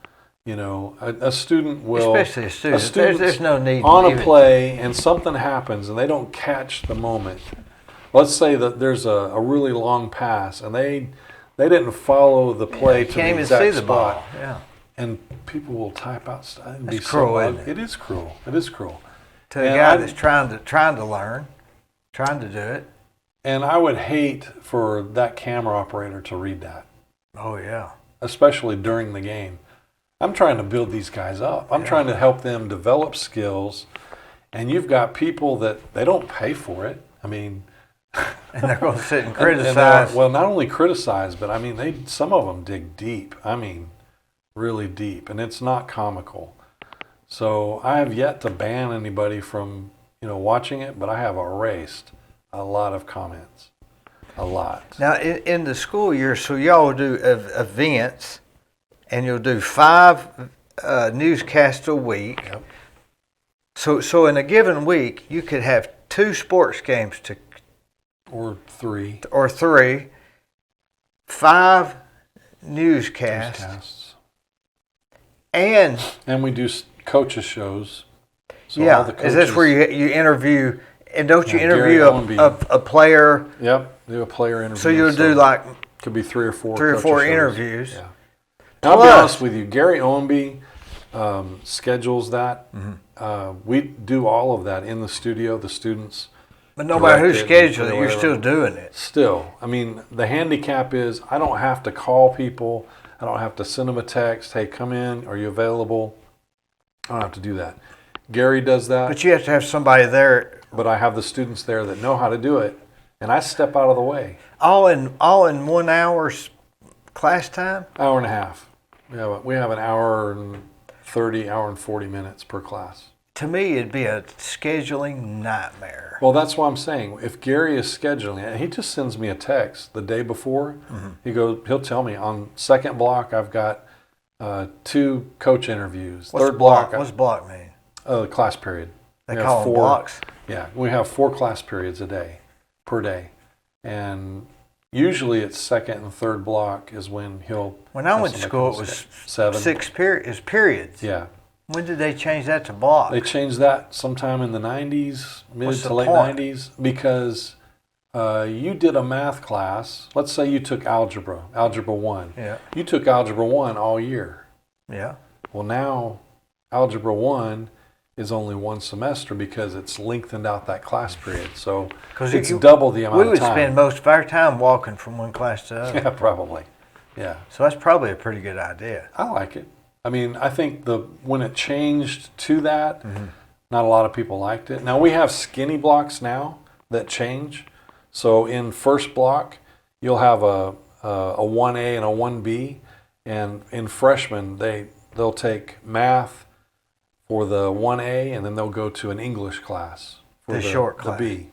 A student will... Especially a student. There's no need on a play, and something happens, and they don't catch the moment. Let's say that there's a really long pass, and they didn't follow the play to the exact see the spot. ball. Yeah. And people will type out stuff. That's cruel, isn't it? It is cruel. It is cruel. To a guy that's trying to learn, trying to do it. And I would hate for that camera operator to read that. Oh, yeah. Especially during the game. I'm trying to build these guys up. I'm trying to help them develop skills. And you've got people that they don't pay for it. I mean... And they're going to sit and criticize. Well, not only criticize, but I mean, some of them dig deep. I mean, really deep. And it's not comical. So I have yet to ban anybody from, watching it, but I have erased a lot of comments. A lot. Now, in the school year, so y'all do events, and you'll do 5 newscasts a week. Yep. So in a given week, you could have 2 sports games or 3. Or 3, 5 newscasts. And we do coaches shows. So yeah, all the coaches, is this where you interview, and don't you interview a player? Yep, do a player interview. So you'll do like... Could be 3 or 4 3 or 4 shows. interviews. Yeah. And I'll be honest with you, Gary Owenby schedules that. We do all of that in the studio, the students. But no matter who schedules it, you're still doing it. Still. I mean, the handicap is I don't have to call people. I don't have to send them a text. Hey, come in. Are you available? I don't have to do that. Gary does that. But you have to have somebody there. But I have the students there that know how to do it. And I step out of the way. All in 1 hour's class time? Hour and a half. We have an hour and 30, hour and 40 minutes per class. To me, it'd be a scheduling nightmare. Well, that's what I'm saying. If Gary is scheduling it, he just sends me a text the day before. He'll tell me on second block I've got 2 coach interviews. Third block. What's block mean? Class period. They We have call them 4 blocks. Yeah, we have 4 class periods per day. And usually it's second and third block is when he'll. When I have went to somebody school, come it was 7. 6 periods. Yeah. When did they change that to blocks? They changed that sometime in the 90s, mid What's to the late point? 90s, because you did a math class. Let's say you took Algebra 1. Yeah. You took Algebra 1 all year. Yeah. Well, now Algebra 1 is only 1 semester because it's lengthened out that class period. So it's double the amount we would of time. spend most of our time walking from one class to the other. Yeah, probably. Yeah. So that's probably a pretty good idea. I like it. I mean, I think when it changed to that, not a lot of people liked it. Now we have skinny blocks now that change. So in first block, you'll have a 1A and a 1B, and in freshmen they'll take math for the 1A, and then they'll go to an English class for The short class. the B.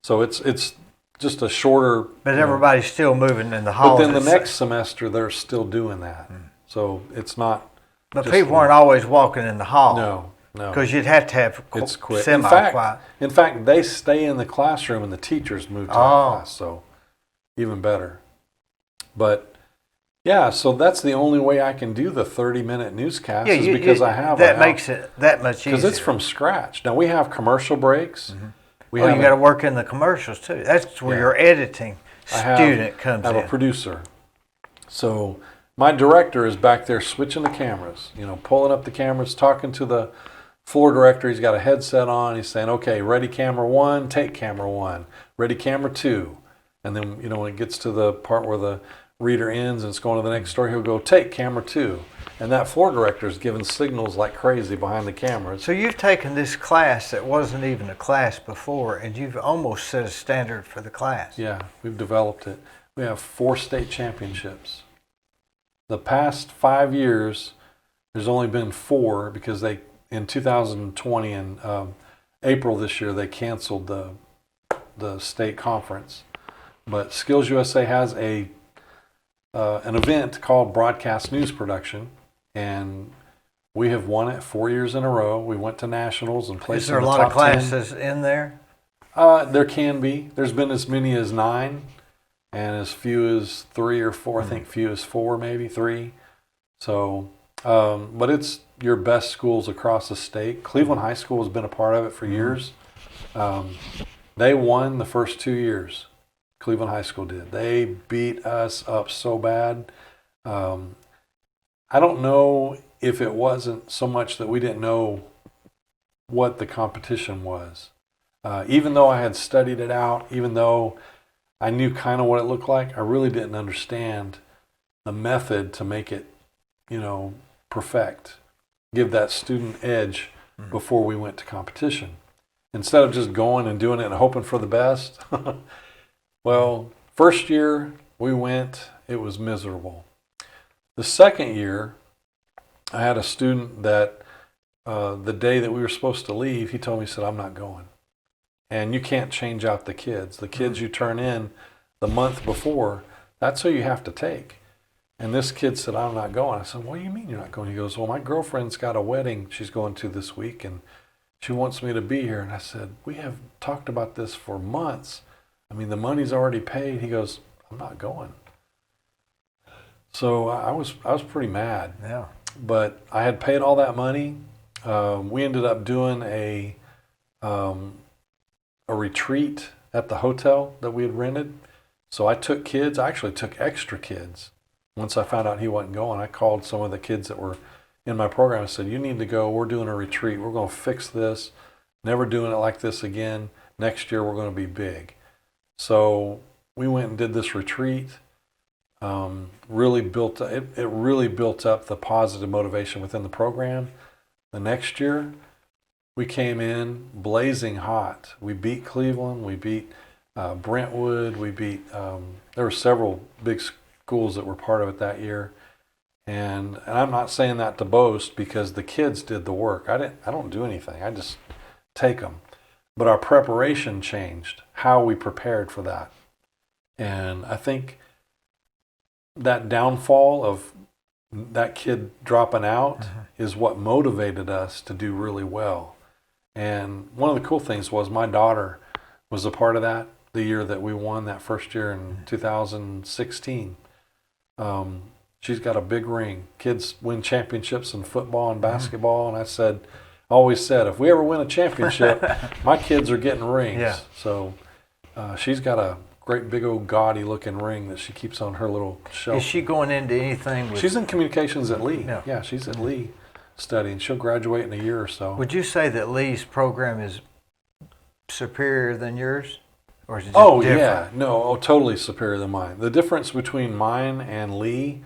So it's just a shorter. But everybody's still moving in the halls. But then the next semester they're still doing that. So it's not. But just people aren't always walking in the hall. No. Because you'd have to have It's quick. semi-quiet. In fact, they stay in the classroom and the teachers move to the class, so even better. But yeah, so that's the only way I can do the 30-minute newscast is because I have that makes it that much easier. because it's from scratch. Now we have commercial breaks. We you have got to work in the commercials too. That's where your editing student comes I have in. a producer. So my director is back there switching the cameras, pulling up the cameras, talking to the floor director. He's got a headset on. He's saying, okay, ready camera 1, take camera 1, ready camera 2. And then, when it gets to the part where the reader ends and it's going to the next story, he'll go, take camera 2. And that floor director is giving signals like crazy behind the cameras. So you've taken this class that wasn't even a class before, and you've almost set a standard for the class. Yeah, we've developed it. We have 4 state championships. The past 5 years, there's only been 4 because in 2020 in April this year, they canceled the state conference. But Skills USA has an event called Broadcast News Production, and we have won it 4 years in a row. We went to nationals and placed in the top 10. Is there a lot of classes in there? There can be. There's been as many as 9, and as few as 3 or 4. I think few as 4, maybe 3. So, but it's your best schools across the state. Cleveland High School has been a part of it for years. They won the first 2 years. Cleveland High School did. They beat us up so bad. I don't know if it wasn't so much that we didn't know what the competition was. Even though I had studied it out, even though I knew kind of what it looked like, I really didn't understand the method to make it, perfect, give that student edge before we went to competition. Instead of just going and doing it and hoping for the best. Well, first year we went, it was miserable. The second year, I had a student that the day that we were supposed to leave, he told me, he said, I'm not going. And you can't change out the kids. The kids you turn in the month before, that's who you have to take. And this kid said, I'm not going. I said, what do you mean you're not going? He goes, well, my girlfriend's got a wedding she's going to this week, and she wants me to be here. And I said, we have talked about this for months. I mean, the money's already paid. He goes, I'm not going. So I was pretty mad. Yeah. But I had paid all that money. We ended up doing a retreat at the hotel that we had rented. So I took kids. I actually took extra kids. Once I found out he wasn't going, I called some of the kids that were in my program and said, you need to go. We're doing a retreat. We're going to fix this. Never doing it like this again. Next year we're going to be big. So we went and did this retreat. It really built up the positive motivation within the program. The next year, we came in blazing hot. We beat Cleveland. We beat Brentwood. We beat. There were several big schools that were part of it that year. And I'm not saying that to boast because the kids did the work. I don't do anything. I just take them. But our preparation changed, how we prepared for that. And I think that downfall of that kid dropping out is what motivated us to do really well. And one of the cool things was my daughter was a part of that the year that we won that first year in 2016. She's got a big ring. Kids win championships in football and basketball, and I always said, if we ever win a championship, my kids are getting rings. Yeah. So she's got a great big old gaudy looking ring that she keeps on her little shelf. Is she going into anything with... She's in communications at Lee. Yeah. Yeah, she's at Lee studying. She'll graduate in a year or so. Would you say that Lee's program is superior than yours? Or is it just different? Yeah. No, totally superior than mine. The difference between mine and Lee,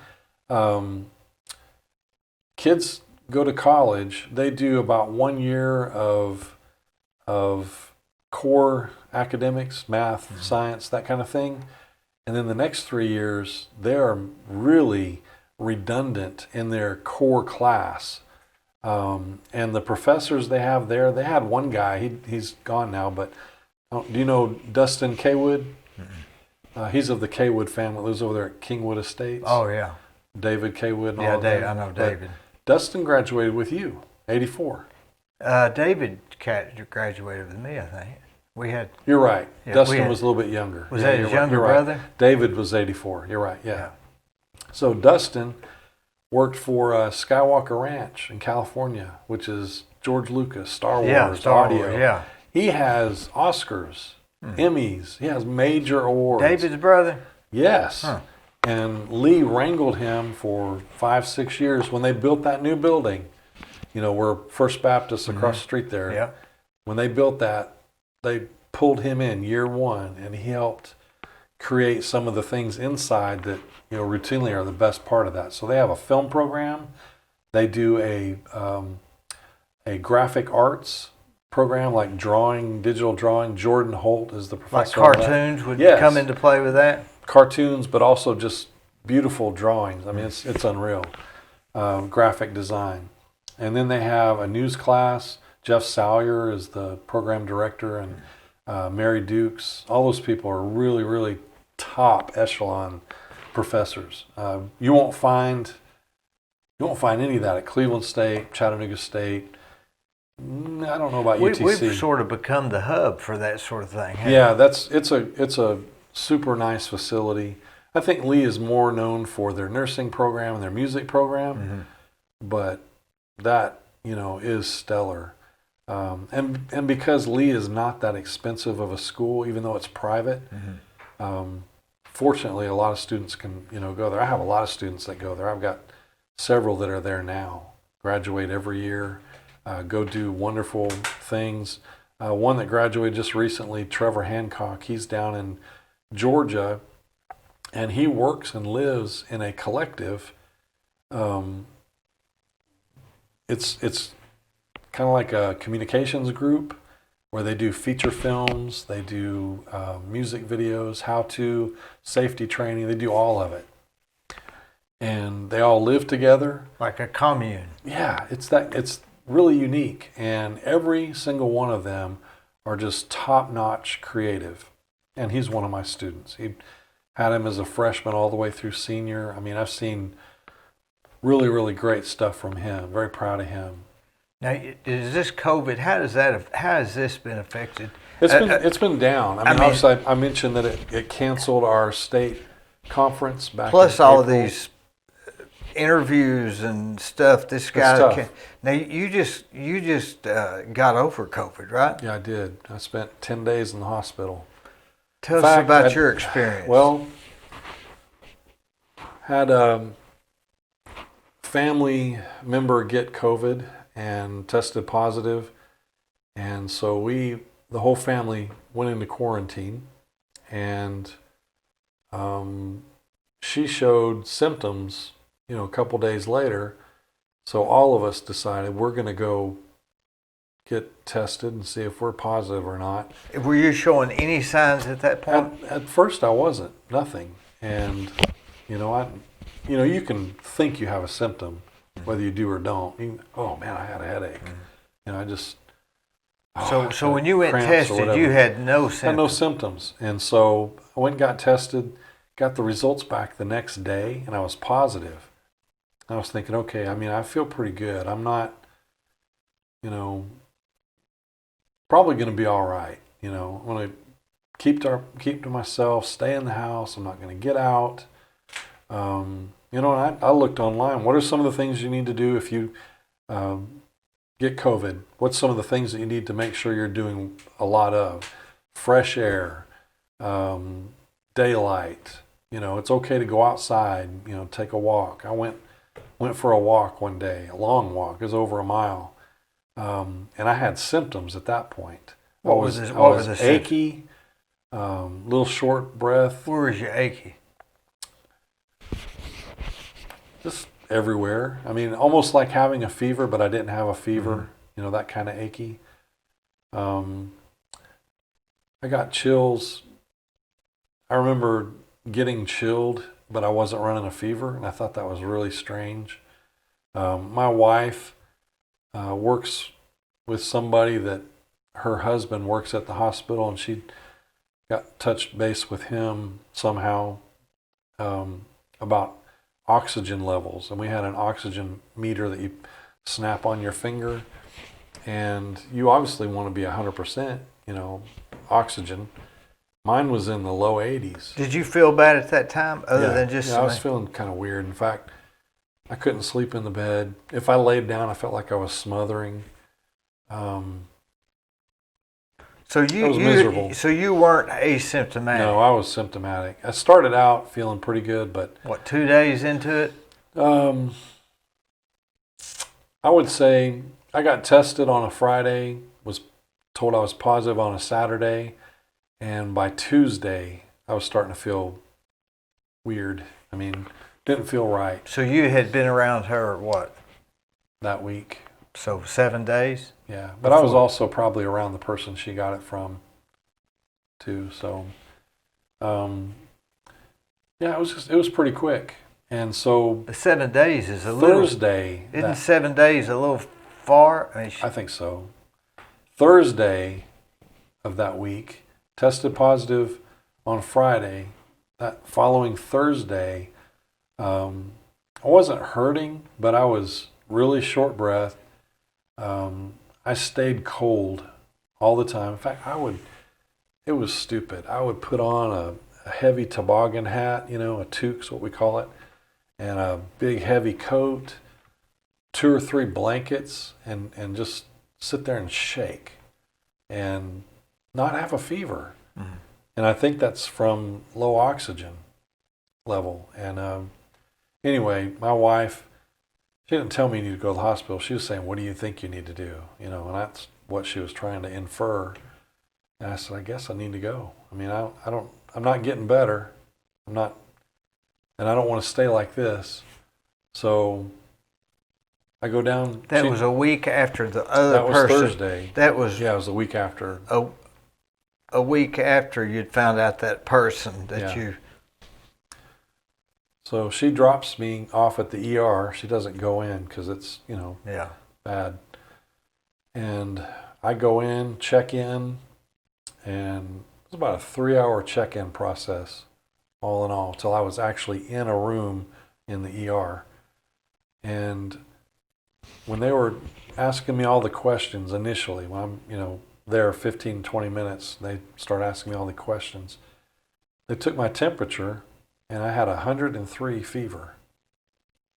kids go to college, they do about 1 year of core academics, math, science, that kind of thing. And then the next 3 years, they are really redundant in their core class. And the professors they have there, they had one guy, he's gone now, but do you know Dustin Kaywood? He's of the Kaywood family, lives over there at Kingwood Estates. Oh, yeah. David Kaywood and Yeah, all David, that. I know David. But Dustin graduated with you, 84. David graduated with me, I think. We had... You're right. Yeah, Dustin was a little bit younger. Was Yeah, that his you're right, younger you're right. brother? David was 84. You're right, yeah. So Dustin worked for Skywalker Ranch in California, which is George Lucas, Star Wars, Yeah, Star audio. Wars, yeah. He has Oscars, Emmys. He has major awards. David's brother? Yes. Huh. And Lee wrangled him for 5-6 years when they built that new building. You know, we're First Baptist across the street there. Yeah. When they built that, they pulled him in year one, and he helped create some of the things inside that, you know, routinely are the best part of that. So they have a film program. They do a graphic arts program like drawing, digital drawing. Jordan Holt is the Like professor. of that. cartoons would Yes. come into play with that? Cartoons, but also just beautiful drawings. I mean, it's unreal. Graphic design. And then they have a news class. Jeff Salyer is the program director, and Mary Dukes. All those people are really, really top echelon professors. You won't find any of that at Cleveland State, Chattanooga State. I don't know about UTC. We've sort of become the hub for that sort of thing. Yeah, it's a super nice facility. I think Lee is more known for their nursing program and their music program, but that, you know, is stellar. And because Lee is not that expensive of a school, even though it's private, fortunately a lot of students can, you know, go there. I have a lot of students that go there. I've got several that are there now, graduate every year, go do wonderful things. One that graduated just recently, Trevor Hancock, he's down in Georgia, and he works and lives in a collective. It's kind of like a communications group where they do feature films, they do music videos, how-to, safety training, they do all of it. And they all live together. Like a commune. Yeah, it's really unique, and every single one of them are just top-notch creative. And he's one of my students. He had him as a freshman all the way through senior. I mean, I've seen really, really great stuff from him. Very proud of him. Now, is this COVID? How has this been affected? It's been down. I mean, obviously, I mentioned that it canceled our state conference back. Plus in all of April. these interviews and stuff. This guy. Now you just got over COVID, right? Yeah, I did. I spent 10 days in the hospital. Tell us about your experience. Well, had a family member get COVID and tested positive, and so the whole family went into quarantine, and she showed symptoms, you know, a couple days later. So all of us decided we're going to go get tested and see if we're positive or not. Were you showing any signs at that point? At first, I wasn't. Nothing. And you can think you have a symptom, whether you do or don't. Oh man, I had a headache. I just. So when you went tested, you had no symptoms. I had no symptoms, and so I went and got tested, got the results back the next day, and I was positive. I was thinking, okay, I mean, I feel pretty good. I'm not, probably going to be all right. I'm going to keep to myself, stay in the house. I'm not going to get out. And I looked online. What are some of the things you need to do if you get COVID? What's some of the things that you need to make sure you're doing a lot of? Fresh air, daylight. It's okay to go outside. Take a walk. I went for a walk one day, a long walk. It was over a mile, and I had symptoms at that point. I was achy, little short breath. Where was you achy? Just everywhere. I mean, almost like having a fever, but I didn't have a fever. That kind of achy. I got chills. I remember getting chilled, but I wasn't running a fever, and I thought that was really strange. My wife works with somebody that her husband works at the hospital, and she got touched base with him somehow about oxygen levels, and we had an oxygen meter that you snap on your finger, and you obviously want to be 100%, oxygen. Mine was in the low 80s. Did you feel bad at that time, other than just? Yeah, I was feeling kind of weird. In fact, I couldn't sleep in the bed. If I laid down, I felt like I was smothering. So I was miserable. So you weren't asymptomatic. No, I was symptomatic. I started out feeling pretty good, but what, 2 days into it? I would say I got tested on a Friday. Was told I was positive on a Saturday. And by Tuesday, I was starting to feel weird. I mean, didn't feel right. So you had been around her, what? That week. So 7 days? Yeah. But I was also probably around the person she got it from, too. So, it was pretty quick. And so. The 7 days is a little. Thursday. Isn't 7 days a little far? I think so. Thursday of that week. Tested positive on Friday. That following Thursday, I wasn't hurting, but I was really short breath. I stayed cold all the time. In fact, it was stupid. I would put on a heavy toboggan hat, a toque's what we call it, and a big heavy coat, 2 or 3 blankets, and just sit there and shake. And not have a fever. Mm-hmm. And I think that's from low oxygen level. And anyway, my wife, she didn't tell me you need to go to the hospital. She was saying, what do you think you need to do? And that's what she was trying to infer. And I said, I guess I need to go. I mean, I'm not getting better. And I don't want to stay like this. So I go down. That was a week after the other person. That was Thursday. That was. Yeah, it was a week after. A week after you'd found out that person that you. So she drops me off at the ER. She doesn't go in because it's, bad. And I go in, check in, and it was about a 3-hour check-in process, all in all, till I was actually in a room in the ER. And when they were asking me all the questions initially, when I'm, there 15, 20 minutes, they start asking me all the questions. They took my temperature, and I had 103 fever.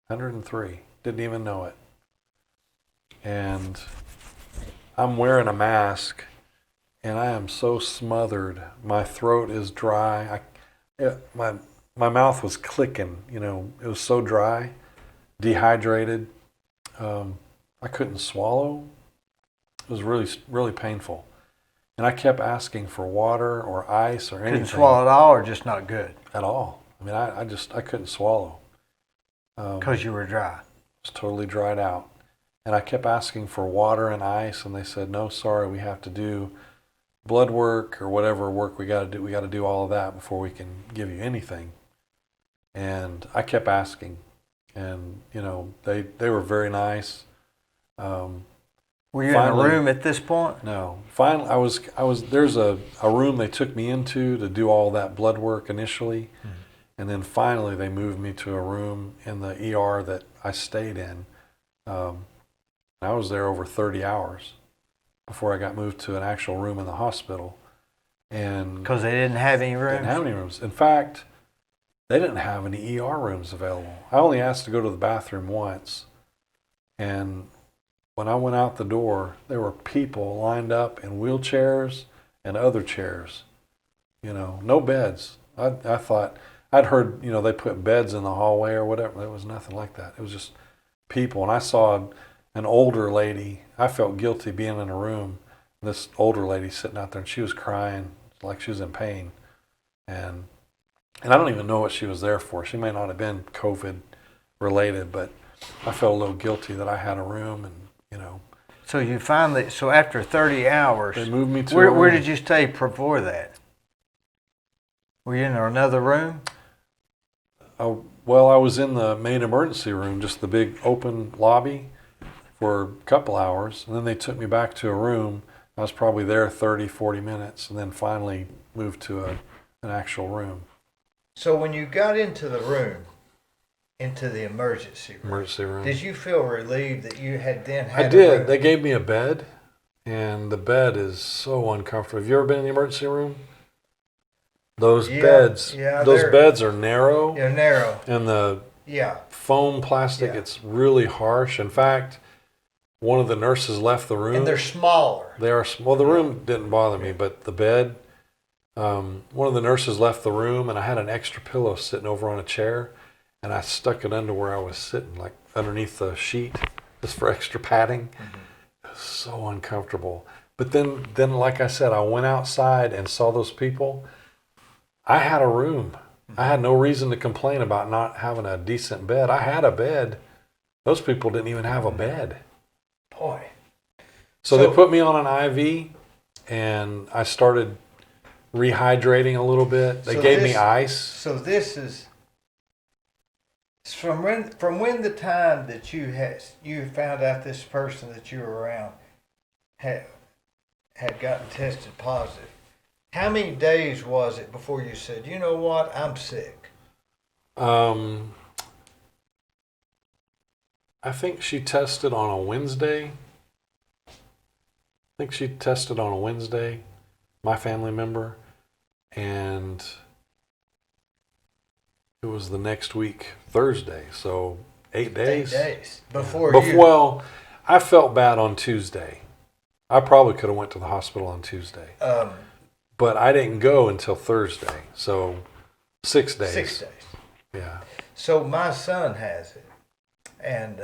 103. Didn't even know it. And I'm wearing a mask, and I am so smothered. My throat is dry. My mouth was clicking. It was so dry, dehydrated. I couldn't swallow. It was really, really painful. And I kept asking for water or ice or anything. Couldn't swallow at all, or just not good? At all. I mean, I couldn't swallow. Because you were dry. I was totally dried out. And I kept asking for water and ice, and they said, no, sorry, we have to do blood work or whatever work we got to do. We got to do all of that before we can give you anything. And I kept asking. And, they were very nice. Were you finally, in a room at this point? No. Finally, I was. There's a room they took me into to do all that blood work initially, and then finally they moved me to a room in the ER that I stayed in. I was there over 30 hours before I got moved to an actual room in the hospital. And Because they didn't have any rooms? didn't have any rooms. In fact, they didn't have any ER rooms available. I only asked to go to the bathroom once. And when I went out the door, there were people lined up in wheelchairs and other chairs. No beds. I thought, I'd heard, they put beds in the hallway or whatever. There was nothing like that. It was just people. And I saw an older lady. I felt guilty being in a room. This older lady sitting out there, and she was crying like she was in pain. And I don't even know what she was there for. She may not have been COVID related, but I felt a little guilty that I had a room, and So you finally, after 30 hours, they moved me to where did you stay before that? Were you in another room? Well, I was in the main emergency room, just the big open lobby, for a couple hours, and then they took me back to a room. I was probably there 30, 40 minutes, and then finally moved to an actual room. So when you got into the room, into the emergency room, did you feel relieved that you had then had I a did. room? They gave me a bed, and the bed is so uncomfortable. Have you ever been in the emergency room? Those beds are narrow. They're narrow. And the foam plastic, it's really harsh. In fact, one of the nurses left the room. And they're smaller. They are small. The room didn't bother me, but the bed, one of the nurses left the room, and I had an extra pillow sitting over on a chair, and I stuck it under where I was sitting, like underneath the sheet, just for extra padding. It was so uncomfortable. But then, like I said, I went outside and saw those people. I had a room. I had no reason to complain about not having a decent bed. I had a bed. Those people didn't even have a bed. Boy. So they put me on an IV, and I started rehydrating a little bit. They gave me ice. So this is from when the time that you found out this person that you were around had gotten tested positive. How many days was it before you said, you know what, I'm sick? I think she tested on a Wednesday. My family member. And it was the next week, Thursday. So 8 days. 8 days. Before Well, I felt bad on Tuesday. I probably could have went to the hospital on Tuesday. But I didn't go until Thursday. So 6 days. 6 days. Yeah. So my son has it. And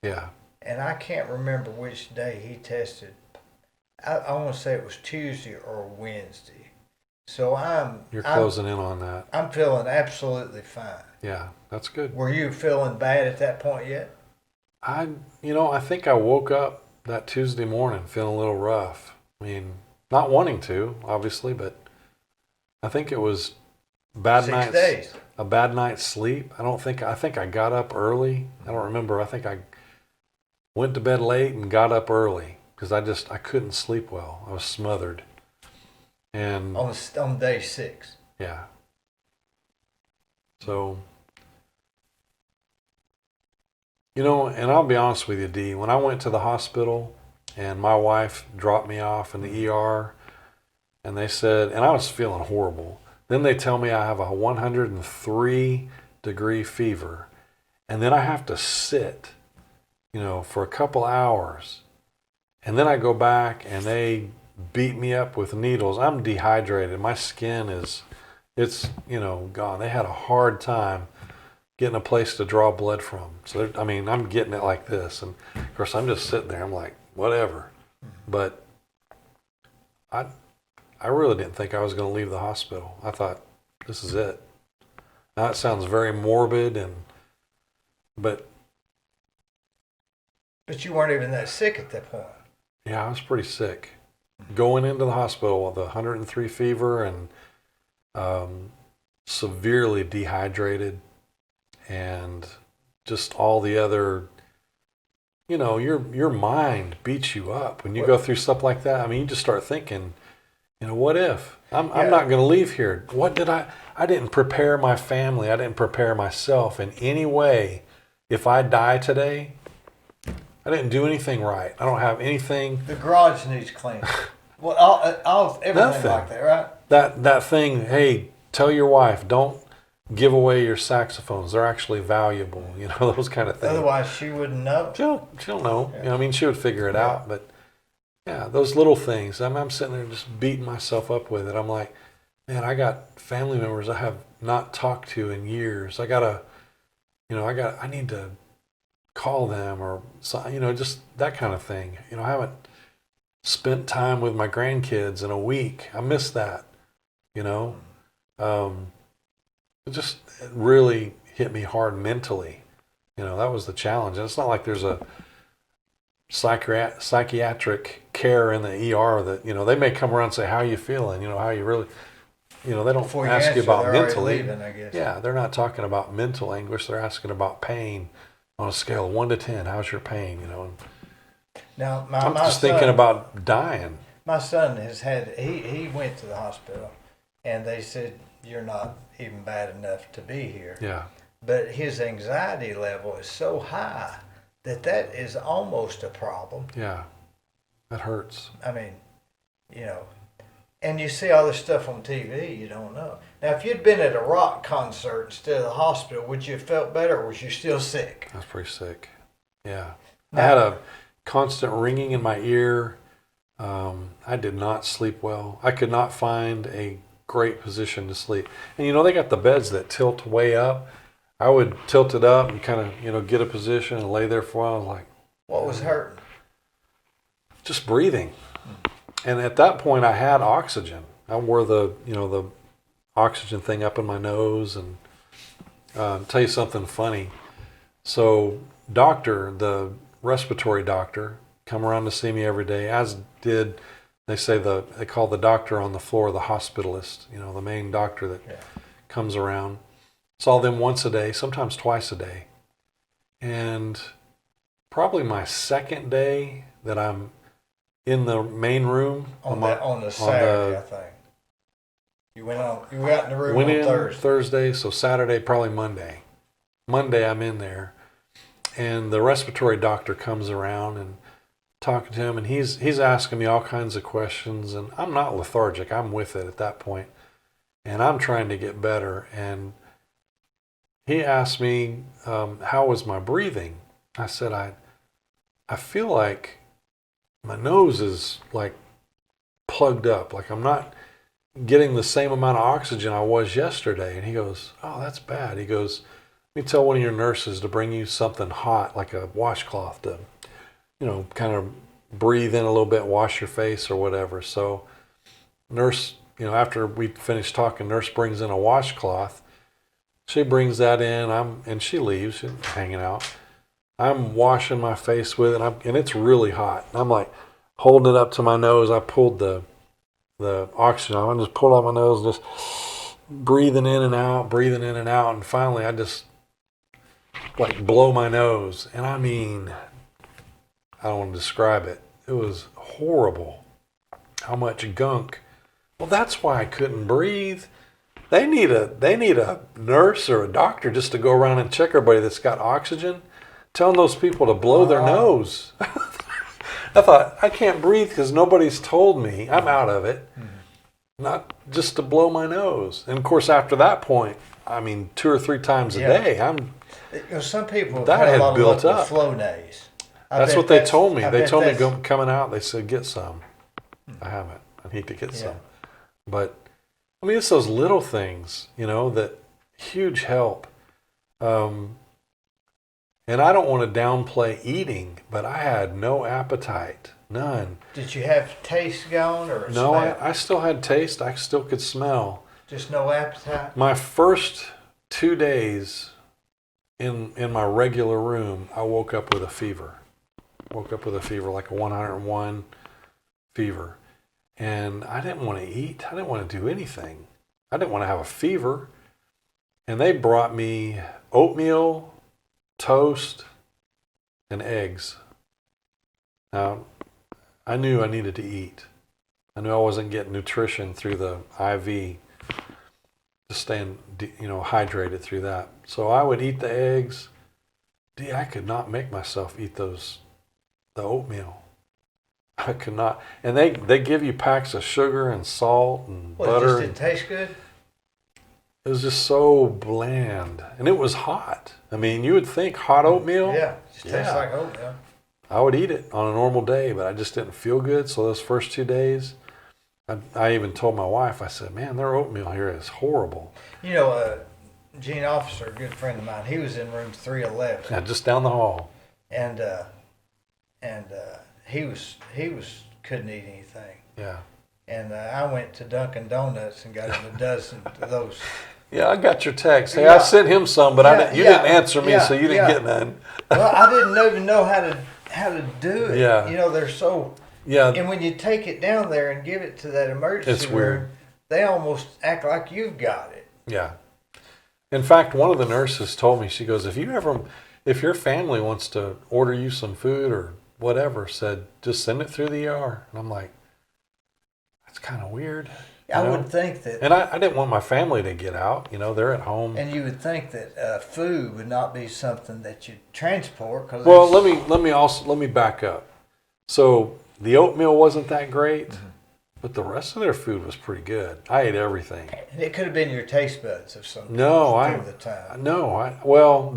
yeah. And I can't remember which day he tested. I want to say it was Tuesday or Wednesday. So You're closing in on that. I'm feeling absolutely fine. Yeah, that's good. Were you feeling bad at that point yet? I think I woke up that Tuesday morning feeling a little rough. I mean, not wanting to, obviously, but I think it was a bad night's sleep. I think I got up early. I don't remember. I think I went to bed late and got up early because I couldn't sleep well. I was smothered. And on day 6. Yeah. So, and I'll be honest with you, Dee, when I went to the hospital and my wife dropped me off in the ER, and they said, and I was feeling horrible. Then they tell me I have a 103-degree fever, and then I have to sit, for a couple hours. And then I go back and they beat me up with needles. I'm dehydrated. My skin it's gone. They had a hard time getting a place to draw blood from. So, I'm getting it like this. And, of course, I'm just sitting there. I'm like, whatever. But I really didn't think I was going to leave the hospital. I thought, this is it. Now, it sounds very morbid, but you weren't even that sick at that point. Yeah, I was pretty sick. Going into the hospital with 103 fever and severely dehydrated, and just all the other, your mind beats you up when you go through stuff like that. You just start thinking, what if? I'm not going to leave here. I didn't prepare my family. I didn't prepare myself in any way. If I die today, I didn't do anything right. I don't have anything. The garage needs cleaning. Well, everything Nothing. like that, right? That thing, hey, tell your wife, don't give away your saxophones. They're actually valuable, you know, those kind of things. Otherwise, she wouldn't know. She'll know. Yeah. You know, I mean, she would figure it out. But yeah, those little things. I'm sitting there just beating myself up with it. I'm like, man, I got family members I have not talked to in years. I need to call them or, you know, just that kind of thing. You know, I haven't spent time with my grandkids in a week. I miss that, you know. It really hit me hard mentally. You know, that was the challenge. And it's not like there's a psychiatric care in the ER that, you know, they may come around and say, how you feeling? You know, how you really, you know, they don't Before ask you about they're mentally. leaving, I guess. Yeah, they're not talking about mental anguish. They're asking about pain on a scale of 1 to 10. How's your pain? You know, and Now, I'm just thinking about dying. My son has had, he went to the hospital and they said, you're not even bad enough to be here. Yeah. But his anxiety level is so high that is almost a problem. Yeah. That hurts. I mean, you know, and you see all this stuff on TV, you don't know. Now, if you'd been at a rock concert instead of the hospital, would you have felt better or was you still sick? I was pretty sick. Yeah. Now, I had a constant ringing in my ear. I did not sleep well. I could not find a great position to sleep. And, you know, they got the beds that tilt way up. I would tilt it up and kind of, you know, get a position and lay there for a while. I was like, what was hurting? just breathing. And at that point, I had oxygen. I wore the oxygen thing up in my nose. And tell you something funny. So, the respiratory doctor, come around to see me every day, as did, they call the doctor on the floor the hospitalist. You know, the main doctor that comes around. Saw them once a day, sometimes twice a day. And probably my second day that I'm in the main room On the Saturday, I think. You got in the room on Thursday, so Saturday, probably Monday. Monday I'm in there, and the respiratory doctor comes around and talking to him, and he's asking me all kinds of questions, and I'm not lethargic. I'm with it at that point, and I'm trying to get better. And he asked me, how was my breathing? I said, I feel like my nose is like plugged up, like I'm not getting the same amount of oxygen I was yesterday. And he goes, oh, that's bad. He goes, let me tell one of your nurses to bring you something hot, like a washcloth to, you know, kind of breathe in a little bit, wash your face or whatever. So nurse, you know, after we finished talking, nurse brings in a washcloth. She brings that in, and she leaves, she's hanging out. I'm washing my face with it, and it's really hot. I'm like holding it up to my nose. I pulled the oxygen on. I just pulled out my nose, just breathing in and out. And finally I just like blow my nose. And I mean, I don't want to describe it. It was horrible. How much gunk. Well, that's why I couldn't breathe. They need a nurse or a doctor just to go around and check everybody that's got oxygen, telling those people to blow their nose. I thought, I can't breathe because nobody's told me. I'm out of it. Not just to blow my nose. And of course, after that point, I mean, 2 or 3 times a day, You know, some people that had a had lot built of luck up. with Flonase. That's what they told me. They told me coming out, they said, get some. I haven't. I need to get some. But, I mean, it's those little things, you know, that huge help. And I don't want to downplay eating, but I had no appetite, none. Did you have taste gone or No, smell? I still had taste. I still could smell. Just no appetite? My first 2 days in my regular room, I woke up with a fever. Woke up with a fever, like a 101 fever. And I didn't want to eat. I didn't want to do anything. I didn't want to have a fever. And they brought me oatmeal, toast, and eggs. Now, I knew I needed to eat. I knew I wasn't getting nutrition through the IV to stay, hydrated through that. So I would eat the eggs. I could not make myself eat those the oatmeal. I could not. And they give you packs of sugar and salt and Well, it butter. just didn't taste good? It was just so bland. And it was hot. I mean, you would think hot oatmeal. Yeah, it just tastes Yeah. like oatmeal. I would eat it on a normal day, but I just didn't feel good. So those first 2 days, I even told my wife, I said, man, their oatmeal here is horrible. You know, Gene Officer, a good friend of mine, he was in room 311. Yeah, just down the hall. And he couldn't eat anything. Yeah. And I went to Dunkin' Donuts and got him a dozen of those. Yeah, I got your text. Hey, Yeah. I sent him some, but you didn't answer me, so you didn't get none. Well, I didn't even know how to do it. Yeah. You know, they're so. Yeah. And when you take it down there and give it to that emergency It's room, weird. they almost act like you've got it. Yeah. In fact, one of the nurses told me, she goes, if your family wants to order you some food or whatever, said, just send it through the ER. And I'm like, that's kind of weird. I would think that. And I didn't want my family to get out. You know, they're at home. And you would think that food would not be something that you'd transport. Well, let me back up. So the oatmeal wasn't that great, but the rest of their food was pretty good. I ate everything. And it could have been your taste buds of some. The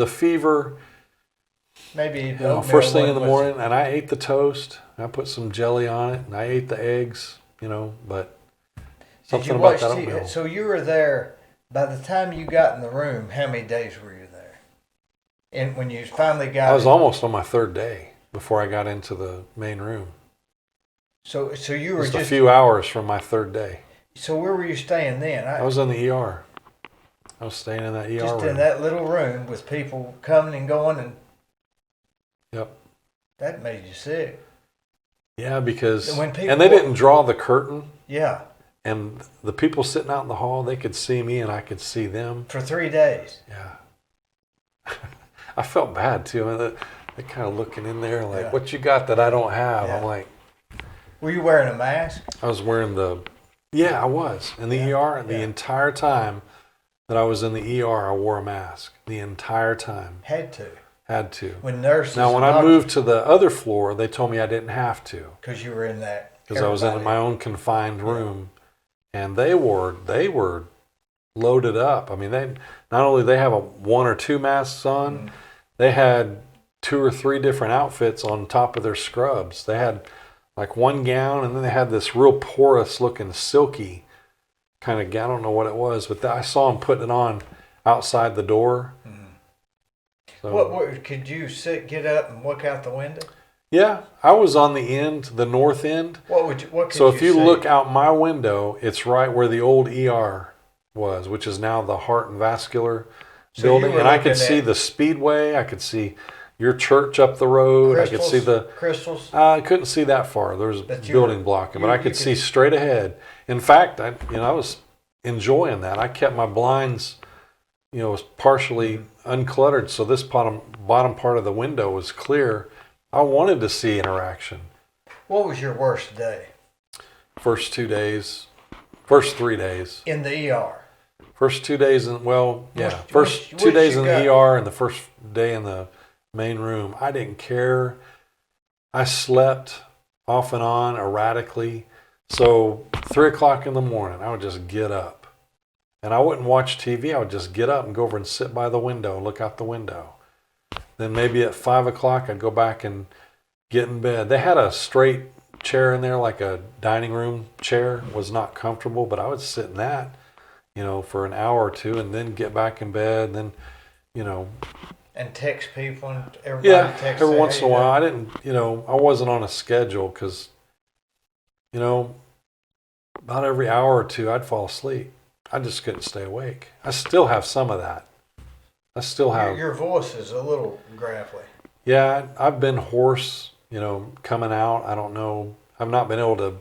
fever. Maybe First thing in the morning, and I ate the toast. I put some jelly on it, and I ate the eggs. But something about that oatmeal. So you were there. By the time you got in the room, how many days were you there? And when you finally got, I was almost on my 3rd day before I got into the main room. So you were Just just a few hours from my 3rd day. So where were you staying then? I was in the ER. I was staying in that ER just room. in that little room with people coming and going, and Yep. that made you sick. Yeah, because When people and they didn't draw the curtain, Yeah, and the people sitting out in the hall, they could see me and I could see them. for 3 days. Yeah. I felt bad too. And they're kind of looking in there like, Yeah. what you got that I don't have? Yeah. I'm like, Were you wearing a mask? I was wearing I was in the Yeah. ER. And the Yeah. entire time that I was in the ER, I wore a mask. The entire time. Had to. Had to. When nurses. Now, when I moved to the other floor, they told me I didn't have to. because you were in that. Because I was in my own confined room. And they were loaded up. I mean, not only they have 1 or 2 masks on, they had 2 or 3 different outfits on top of their scrubs. They had like one gown, and then they had this real porous looking silky kind of gown. I don't know what it was, but I saw them putting it on outside the door. So, What could you get up and look out the window? yeah, I was on the north end. What could So if you see? look out my window, it's right where the old ER was, which is now the Heart and Vascular building. were And I could looking see at- the Speedway. I could see your church up the road. I could see crystals. I couldn't see that far. There was a But building blocking, but I could see straight ahead. In fact, I was enjoying that. I kept my blinds, was partially uncluttered, so this bottom part of the window was clear. I wanted to see interaction. What was your worst day First 3 days. in the ER? First 2 days, first Which 2 days in you the ER and the first day in the main room. I didn't care. I slept off and on erratically. So 3 o'clock in the morning, I would just get up. And I wouldn't watch TV. I would just get up and go over and sit by the window and look out the window. Then maybe at 5 o'clock, I'd go back and get in bed. They had a straight chair in there, like a dining room chair. Was not comfortable, but I would sit in that, for an hour or two, and then get back in bed. And then, And text people and everybody text. every once in a while. I didn't, I wasn't on a schedule because, about every hour or two, I'd fall asleep. I just couldn't stay awake. I still have some of that. I still have. Your voice is a little gravelly. Yeah, I've been hoarse, coming out. I don't know. I've not been able to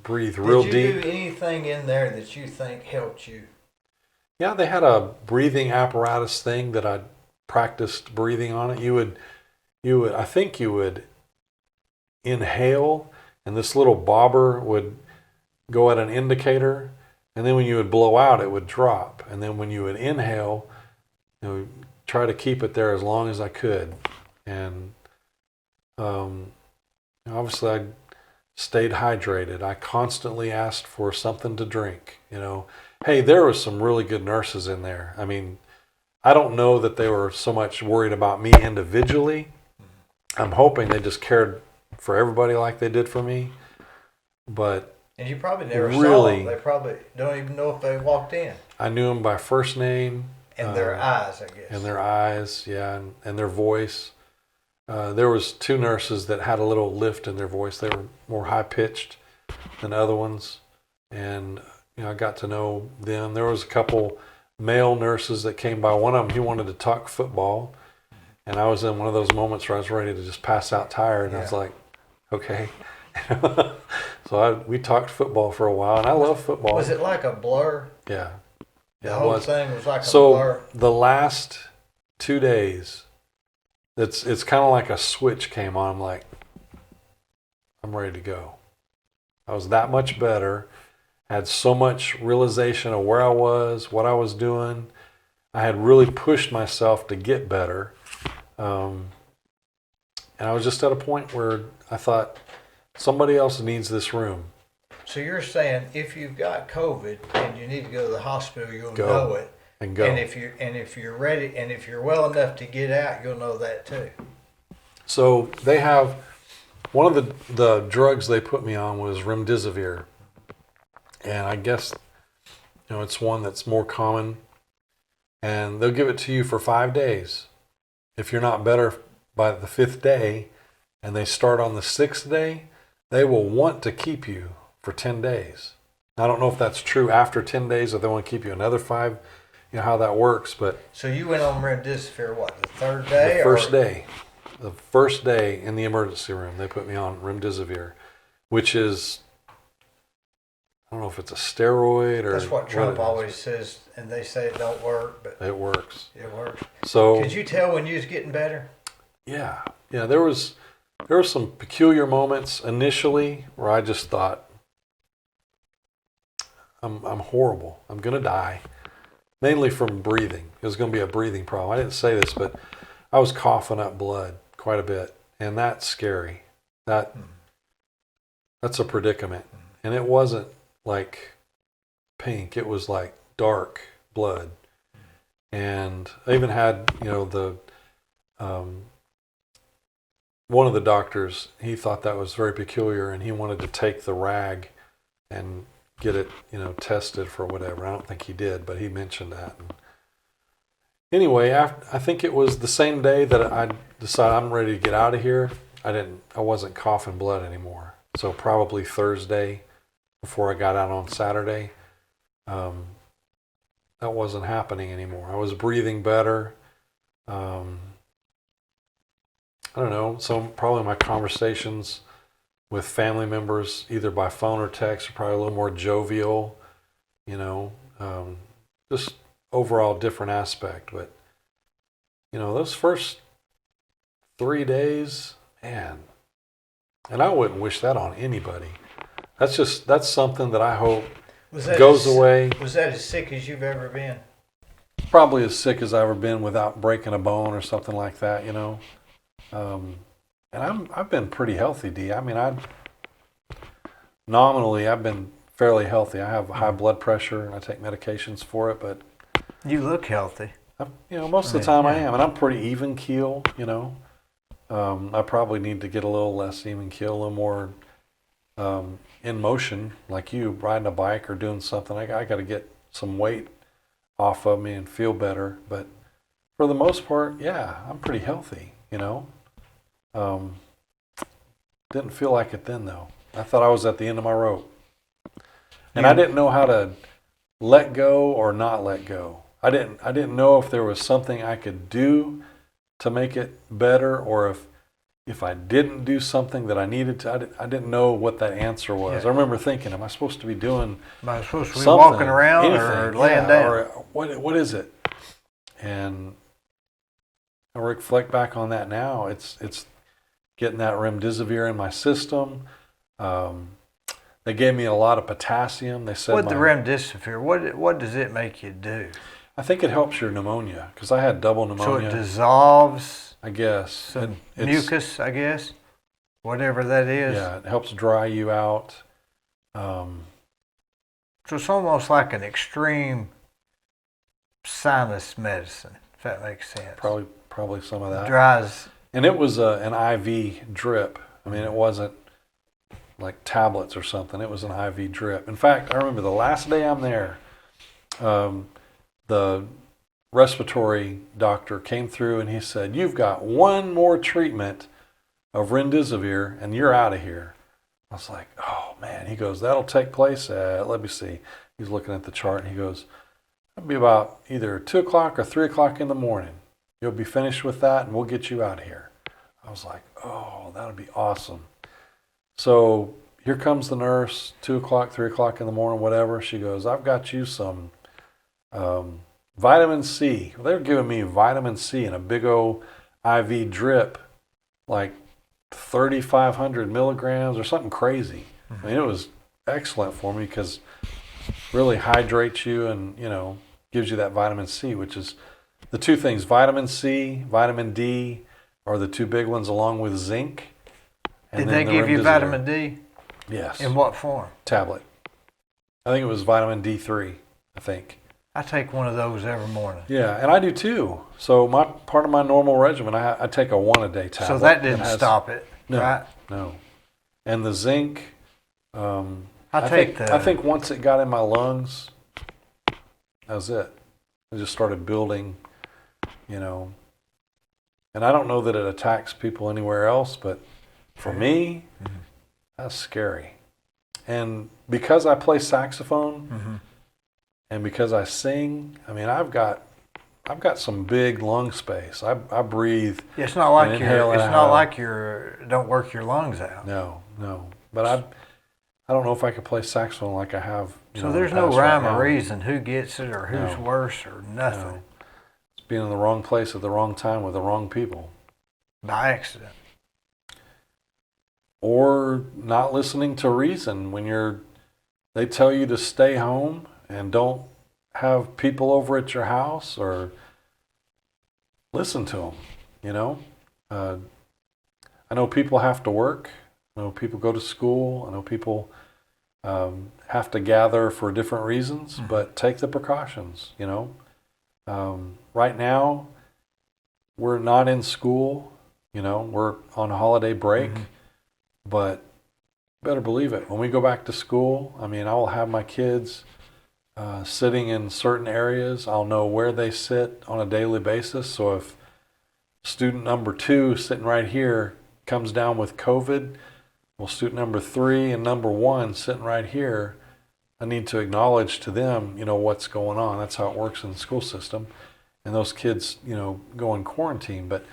breathe real deep. Did you do anything in there that you think helped you? Yeah, they had a breathing apparatus thing that I practiced breathing on it. I think you would inhale, and this little bobber would go at an indicator, and then when you would blow out, it would drop. And then when you would inhale, try to keep it there as long as I could. And Obviously, I stayed hydrated. I constantly asked for something to drink. Hey, there was some really good nurses in there. I mean, I don't know that they were so much worried about me individually. I'm hoping they just cared for everybody like they did for me. But and you probably never saw really, them. They probably don't even know if they walked in. I knew them by first name. And their eyes, I guess. And their eyes, yeah, and their voice. There was 2 nurses that had a little lift in their voice. They were more high-pitched than other ones. And, I got to know them. There was a couple male nurses that came by. One of them, he wanted to talk football. And I was in one of those moments where I was ready to just pass out tired. And I was like, okay. So we talked football for a while, and I love football. Was it like a blur? Yeah. The whole thing was like a blur? So the last 2 days, it's kind of like a switch came on. I'm like, I'm ready to go. I was that much better. Had so much realization of where I was, what I was doing. I had really pushed myself to get better. And I was just at a point where I thought, somebody else needs this room. So you're saying if you've got COVID and you need to go to the hospital, you'll know it. And go. And if you're ready, and if you're well enough to get out, you'll know that too. So they have, one of the drugs they put me on was remdesivir. And I guess, it's one that's more common. And they'll give it to you for 5 days. If you're not better by the 5th day, and they start on the 6th day, they will want to keep you for 10 days. I don't know if that's true after 10 days, or they want to keep you another 5, how that works. But so you went on remdesivir, what, the 3rd day? The first day. The first day in the emergency room, they put me on remdesivir, which is, I don't know if it's a steroid or... That's what Trump always says, and they say it don't work, but... It works. It works. So... Could you tell when you was getting better? Yeah. Yeah, there were some peculiar moments initially where I just thought, I'm horrible. I'm going to die. Mainly from breathing. It was going to be a breathing problem. I didn't say this, but I was coughing up blood quite a bit, and that's scary. That's a predicament. And it wasn't like pink. It was like dark blood. And I even had, one of the doctors, he thought that was very peculiar, and he wanted to take the rag and get it, tested for whatever. I don't think he did, but he mentioned that. And anyway, I think it was the same day that I decided I'm ready to get out of here. I wasn't coughing blood anymore. So probably Thursday before I got out on Saturday, that wasn't happening anymore. I was breathing better. I don't know. So probably my conversations with family members, either by phone or text, are probably a little more jovial, just overall different aspect. But, those first 3 days, man, and I wouldn't wish that on anybody. That's something that I hope goes away. Was that as sick as you've ever been? Probably as sick as I've ever been without breaking a bone or something like that, And I've been pretty healthy, Dee. I mean, nominally I've been fairly healthy. I have high blood pressure and I take medications for it, but you look healthy. Most of the time I am, and I'm pretty even keel. I probably need to get a little less even keel, a little more in motion, like you riding a bike or doing something. I got to get some weight off of me and feel better. But for the most part, yeah, I'm pretty healthy. Didn't feel like it then though. I thought I was at the end of my rope. And I didn't know how to let go or not let go. I didn't know if there was something I could do to make it better, or if I didn't do something that I needed to. I didn't know what that answer was. Yeah. I remember thinking, am I supposed to be doing Am I supposed to be walking around anything, or laying down? Or what is it? And I reflect back on that now. It's getting that remdesivir in my system. They gave me a lot of potassium. They said the remdesivir, what does it make you do? I think it helps your pneumonia, because I had double pneumonia. So it dissolves, I guess. mucus, I guess? whatever that is. Yeah, it helps dry you out. So it's almost like an extreme sinus medicine, if that makes sense. Probably some of that. Dries. And it was an IV drip. I mean, it wasn't like tablets or something. It was an IV drip. In fact, I remember the last day I'm there, the respiratory doctor came through and he said, "You've got one more treatment of remdesivir and you're out of here." I was like, "Oh man." He goes, "That'll take place at," let me see. He's looking at the chart and he goes, "It'll be about either 2 o'clock or 3 o'clock in the morning. You'll be finished with that and we'll get you out of here." I was like, "Oh, that'll be awesome." So here comes the nurse, 2 o'clock, 3 o'clock in the morning, whatever. She goes, "I've got you some vitamin C." Well, they were giving me vitamin C in a big old IV drip, like 3,500 milligrams or something crazy. I mean, it was excellent for me because it really hydrates you and, gives you that vitamin C, which is the two things. Vitamin C, vitamin D are the two big ones along with zinc. Did they give you vitamin D? Yes. In what form? Tablet. I think it was vitamin D3, I think. I take one of those every morning. Yeah, and I do too. So part of my normal regimen, I take a one-a-day tablet. So that didn't stop it, no, right? No. And the zinc, I think once it got in my lungs, that was it. It just started building, And I don't know that it attacks people anywhere else, but for me, that's scary. And because I play saxophone and because I sing, I mean, I've got some big lung space. I breathe. It's not like you don't work your lungs out. No. But I don't know if I could play saxophone like I have. So there's no rhyme or reason who gets it or who's worse or nothing. No. It's being in the wrong place at the wrong time with the wrong people. By accident. Or not listening to reason when they tell you to stay home and don't have people over at your house, or listen to them, I know people have to work. I know people go to school. I know people have to gather for different reasons, but take the precautions, Right now, we're not in school, we're on holiday break, but better believe it. When we go back to school, I mean, I will have my kids sitting in certain areas. I'll know where they sit on a daily basis. So if student number 2 sitting right here comes down with COVID, well, student number 3 and number 1 sitting right here, I need to acknowledge to them, what's going on. That's how it works in the school system. And those kids, go in quarantine. But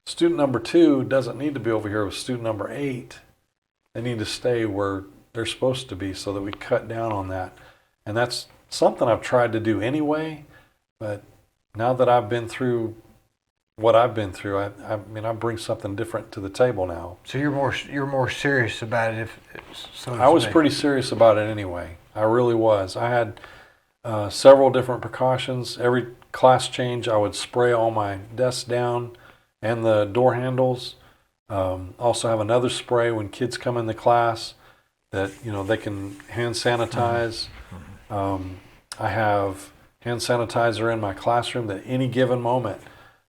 student number 2 doesn't need to be over here with student number 8. They need to stay where they're supposed to be so that we cut down on that. And that's something I've tried to do anyway, but now that I've been through what I've been through, I bring something different to the table now. So you're more serious about it, I was pretty serious about it anyway. I really was. I had several different precautions. Every class change, I would spray all my desks down and the door handles. Also have another spray when kids come in the class that they can hand sanitize. I have hand sanitizer in my classroom that any given moment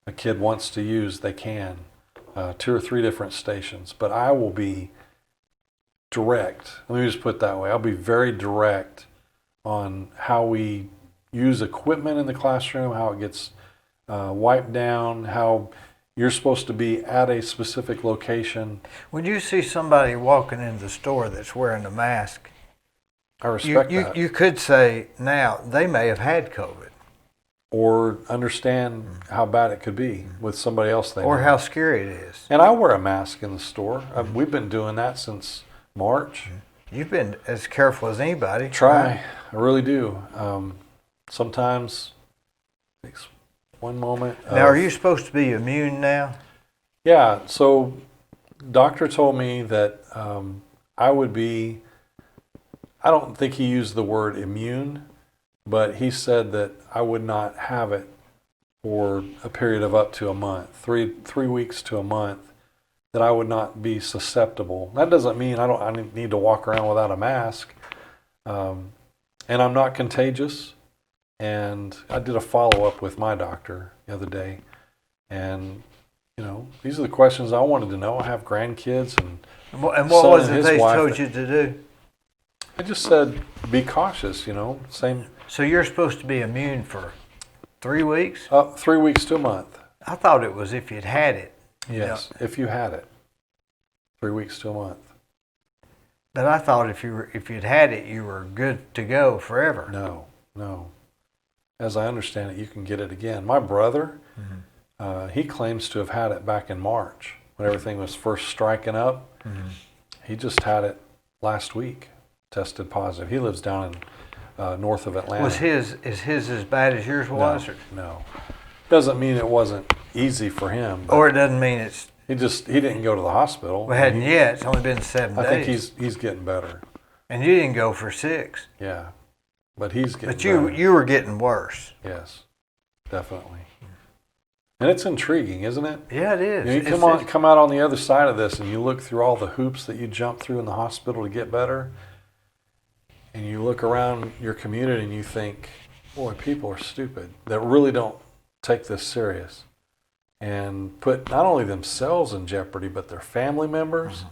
a kid wants to use, they can. 2 or 3 different stations. But I will be direct. Let me just put it that way. I'll be very direct on how we use equipment in the classroom, how it gets wiped down, how you're supposed to be at a specific location. When you see somebody walking into the store that's wearing a mask, I respect that. You could say now they may have had COVID. Or understand how bad it could be with somebody else they know. Or how scary it is. And I wear a mask in the store. We've been doing that since March. You've been as careful as anybody. Try. Right? I really do. Sometimes it takes one moment. Now, are you supposed to be immune now? Yeah. So doctor told me that I would be, I don't think he used the word immune, but he said that I would not have it for a period of up to a month, three weeks to a month. that I would not be susceptible. That doesn't mean I need to walk around without a mask. And I'm not contagious. And I did a follow-up with my doctor the other day. And, these are the questions I wanted to know. I have grandkids And what was it they told you to do? I just said, be cautious, same. So you're supposed to be immune for 3 weeks? 3 weeks to a month. I thought it was if you'd had it. Yes, if you had it. 3 weeks to a month. But I thought if you'd had it, you were good to go forever. No. As I understand it, you can get it again. My brother, he claims to have had it back in March when everything was first striking up. He just had it last week, tested positive. He lives down in north of Atlanta. Is his as bad as yours was? No. Doesn't mean it wasn't easy for him. Or it doesn't mean it's... He didn't go to the hospital. Well, hadn't yet. It's only been 7 days. I think he's getting better. And you didn't go for 6. Yeah. But he's getting better. But you were getting worse. Yes, definitely. And it's intriguing, isn't it? Yeah, it is. You come out on the other side of this and you look through all the hoops that you jump through in the hospital to get better, and you look around your community and you think, boy, people are stupid that really don't take this serious and put not only themselves in jeopardy, but their family members,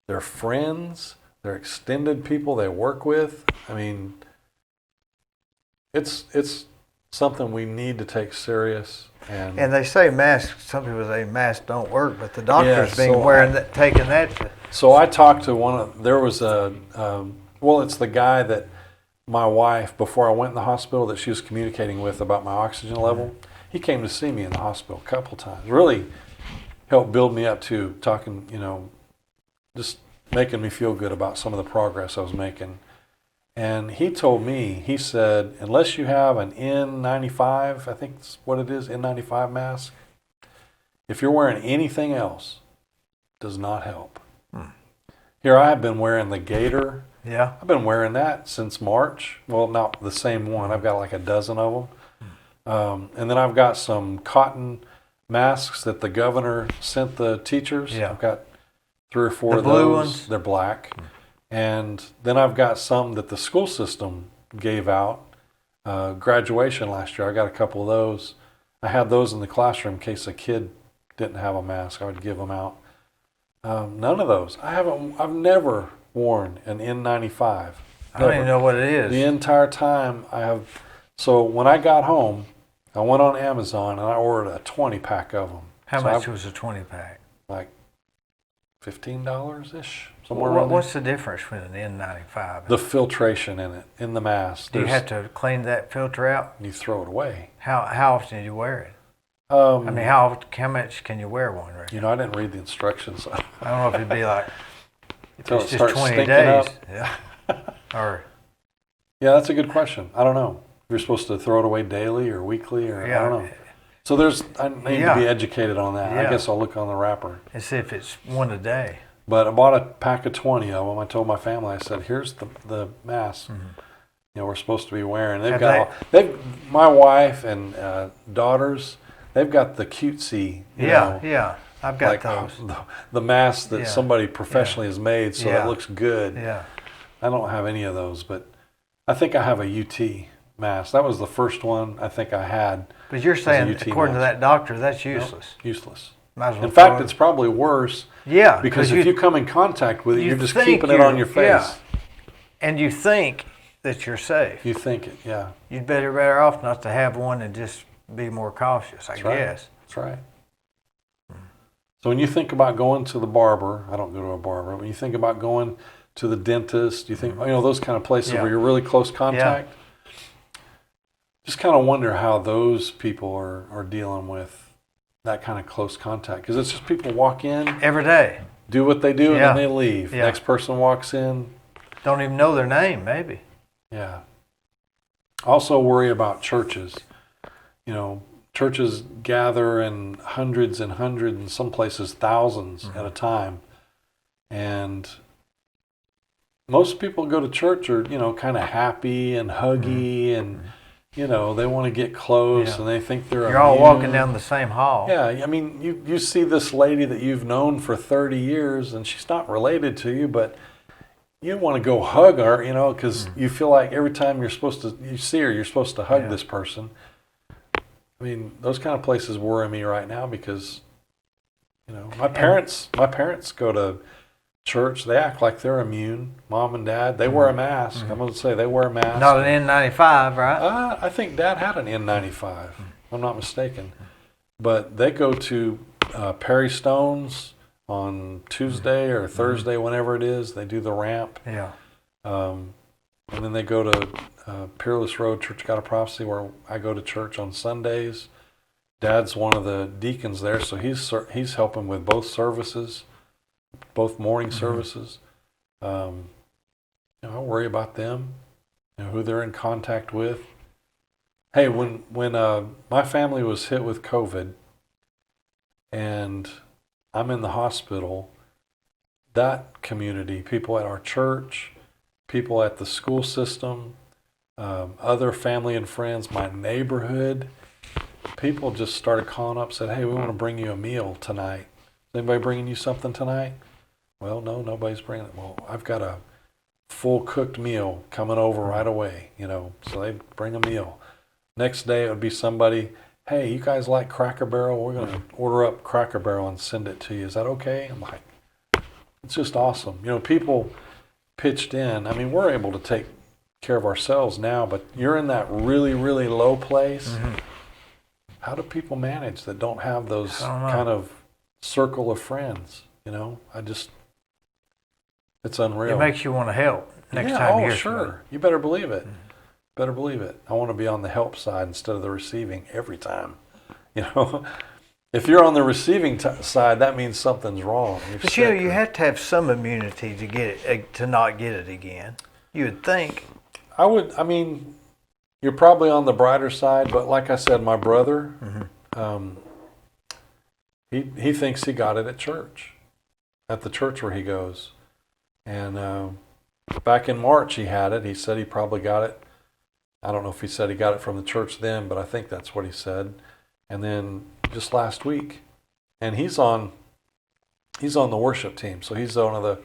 their friends, their extended people they work with. I mean, it's something we need to take serious. And they say masks, some people say masks don't work, but the doctor's yeah, taking that. So I talked to there was it's the guy that my wife, before I went in the hospital, that she was communicating with about my oxygen level. He came to see me in the hospital a couple times. Really helped build me up to talking, just making me feel good about some of the progress I was making. And he told me, he said, unless you have an N95, I think that's what it is, N95 mask, if you're wearing anything else, it does not help. Here I have been wearing the Gator. Yeah. I've been wearing that since March. Well, not the same one. I've got like a dozen of them. And then I've got some cotton masks that the governor sent the teachers. Yeah. I've got 3 or 4 of those. The blue ones? They're black. And then I've got some that the school system gave out. Graduation last year, I got a couple of those. I had those in the classroom in case a kid didn't have a mask. I would give them out. None of those. I've never worn an N95. I don't even know what it is. The entire time I have. So when I got home, I went on Amazon and I ordered a 20-pack of them. How much was a 20-pack? Like $15-ish, somewhere around there. What's the difference with an N95? The filtration in it, in the mask. Do you have to clean that filter out? You throw it away. How often do you wear it? How much can you wear one? Right? I didn't read the instructions. I don't know if it'd be like, if Till it's it just starts 20 stinking days. up. Yeah. Or Yeah, that's a good question. I don't know. You're supposed to throw it away daily or weekly, or I don't know. So I need to be educated on that. Yeah. I guess I'll look on the wrapper. And see if it's one a day. But I bought a pack of 20 of them. I told my family, I said, here's the mask we're supposed to be wearing. My wife and daughters, they've got the cutesy, I've got those. The mask that somebody professionally has made so it looks good. Yeah. I don't have any of those, but I think I have a UT mask. That was the first one I think I had. But you're saying, according to that doctor, that's useless. No, useless. Might as well in fact, it's probably worse. Yeah. Because if you come in contact with it, you're just keeping it on your face. Yeah. And you think that you're safe. You think it, yeah. You'd better off not to have one and just be more cautious, I guess. That's right. So when you think about going to the barber, I don't go to a barber, when you think about going to the dentist, you think, those kind of places where you're really close contact, just kind of wonder how those people are dealing with that kind of close contact. Because it's just people walk in. Every day. Do what they do, and then they leave. Yeah. Next person walks in. Don't even know their name, maybe. Yeah. Also worry about churches. Churches gather in hundreds and hundreds, in some places thousands at a time. And most people go to church are, kind of happy and huggy and, you know, they want to get close, Yeah. and they think they're You're all immune. walking down the same hall. Yeah, I mean, you see this lady that you've known for 30 years, and she's not related to you, but you want to go hug her, you know, because you feel like every time you see her, you're supposed to hug this person. I mean, those kind of places worry me right now because, you know, my parents go to church. They act like they're immune. Mom and Dad, they wear a mask. I'm going to say they wear a mask. Not an N95, right? I think Dad had an N95, if I'm not mistaken. But they go to Perry Stone's on Tuesday or Thursday, whenever it is. They do the ramp. Yeah. And then they go to Peerless Road Church God of Prophecy, where I go to church on Sundays. Dad's one of the deacons there, so he's helping with both services, both morning services. You know, I worry about them, you know, who they're in contact with. Hey, when my family was hit with COVID, and I'm in the hospital, that community, people at our church, people at the school system, other family and friends, my neighborhood, people just started calling up, said, hey, we want to bring you a meal tonight. Is anybody bringing you something tonight? Well, no, nobody's bringing it. Well, I've got a full cooked meal coming over right away, you know, so they bring a meal. Next day it would be somebody, hey, you guys like Cracker Barrel? We're going to order up Cracker Barrel and send it to you. Is that okay? I'm like, it's just awesome. You know, people pitched in. I mean, we're able to take care of ourselves now, but you're in that really, really low place. How do people manage that don't have those kind of circle of friends? You know, it's unreal. It makes you want to help next time you hear sure. somebody. You better believe it. Better believe it. I want to be on the help side instead of the receiving every time. You know, if you're on the receiving side, that means something's wrong. But you know, you have to have some immunity to get it, to not get it again. You would think. I mean, you're probably on the brighter side, but like I said, my brother, he thinks he got it at church, at the church where he goes. And back in March he had it. He said he probably got it. I don't know if he said he got it from the church then, but I think that's what he said. And then just last week, and he's on the worship team, so he's one of the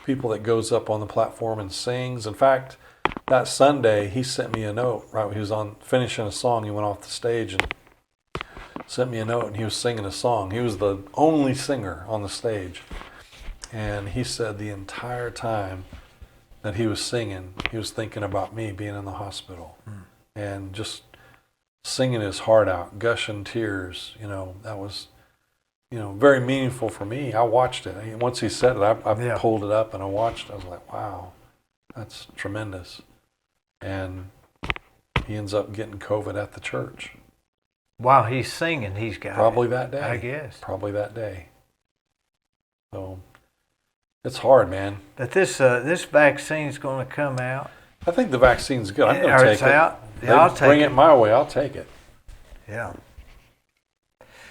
people that goes up on the platform and sings. In fact, that Sunday he sent me a note. Right, he was finishing a song. He went off the stage and sent me a note, and he was singing a song. He was the only singer on the stage, and he said the entire time that he was singing, he was thinking about me being in the hospital and just singing his heart out, gushing tears. You know, that was, you know, very meaningful for me. I watched it. Once he said it, I pulled it up and I watched it. I was like, wow, that's tremendous. And he ends up getting COVID at the church. While he's singing, he's got Probably it, that day. I guess. Probably that day. So it's hard, man. But this vaccine's going to come out. I think the vaccine's good. I'm going to take it's it. out. They Yeah, I'll take bring it my way. I'll take it. Yeah.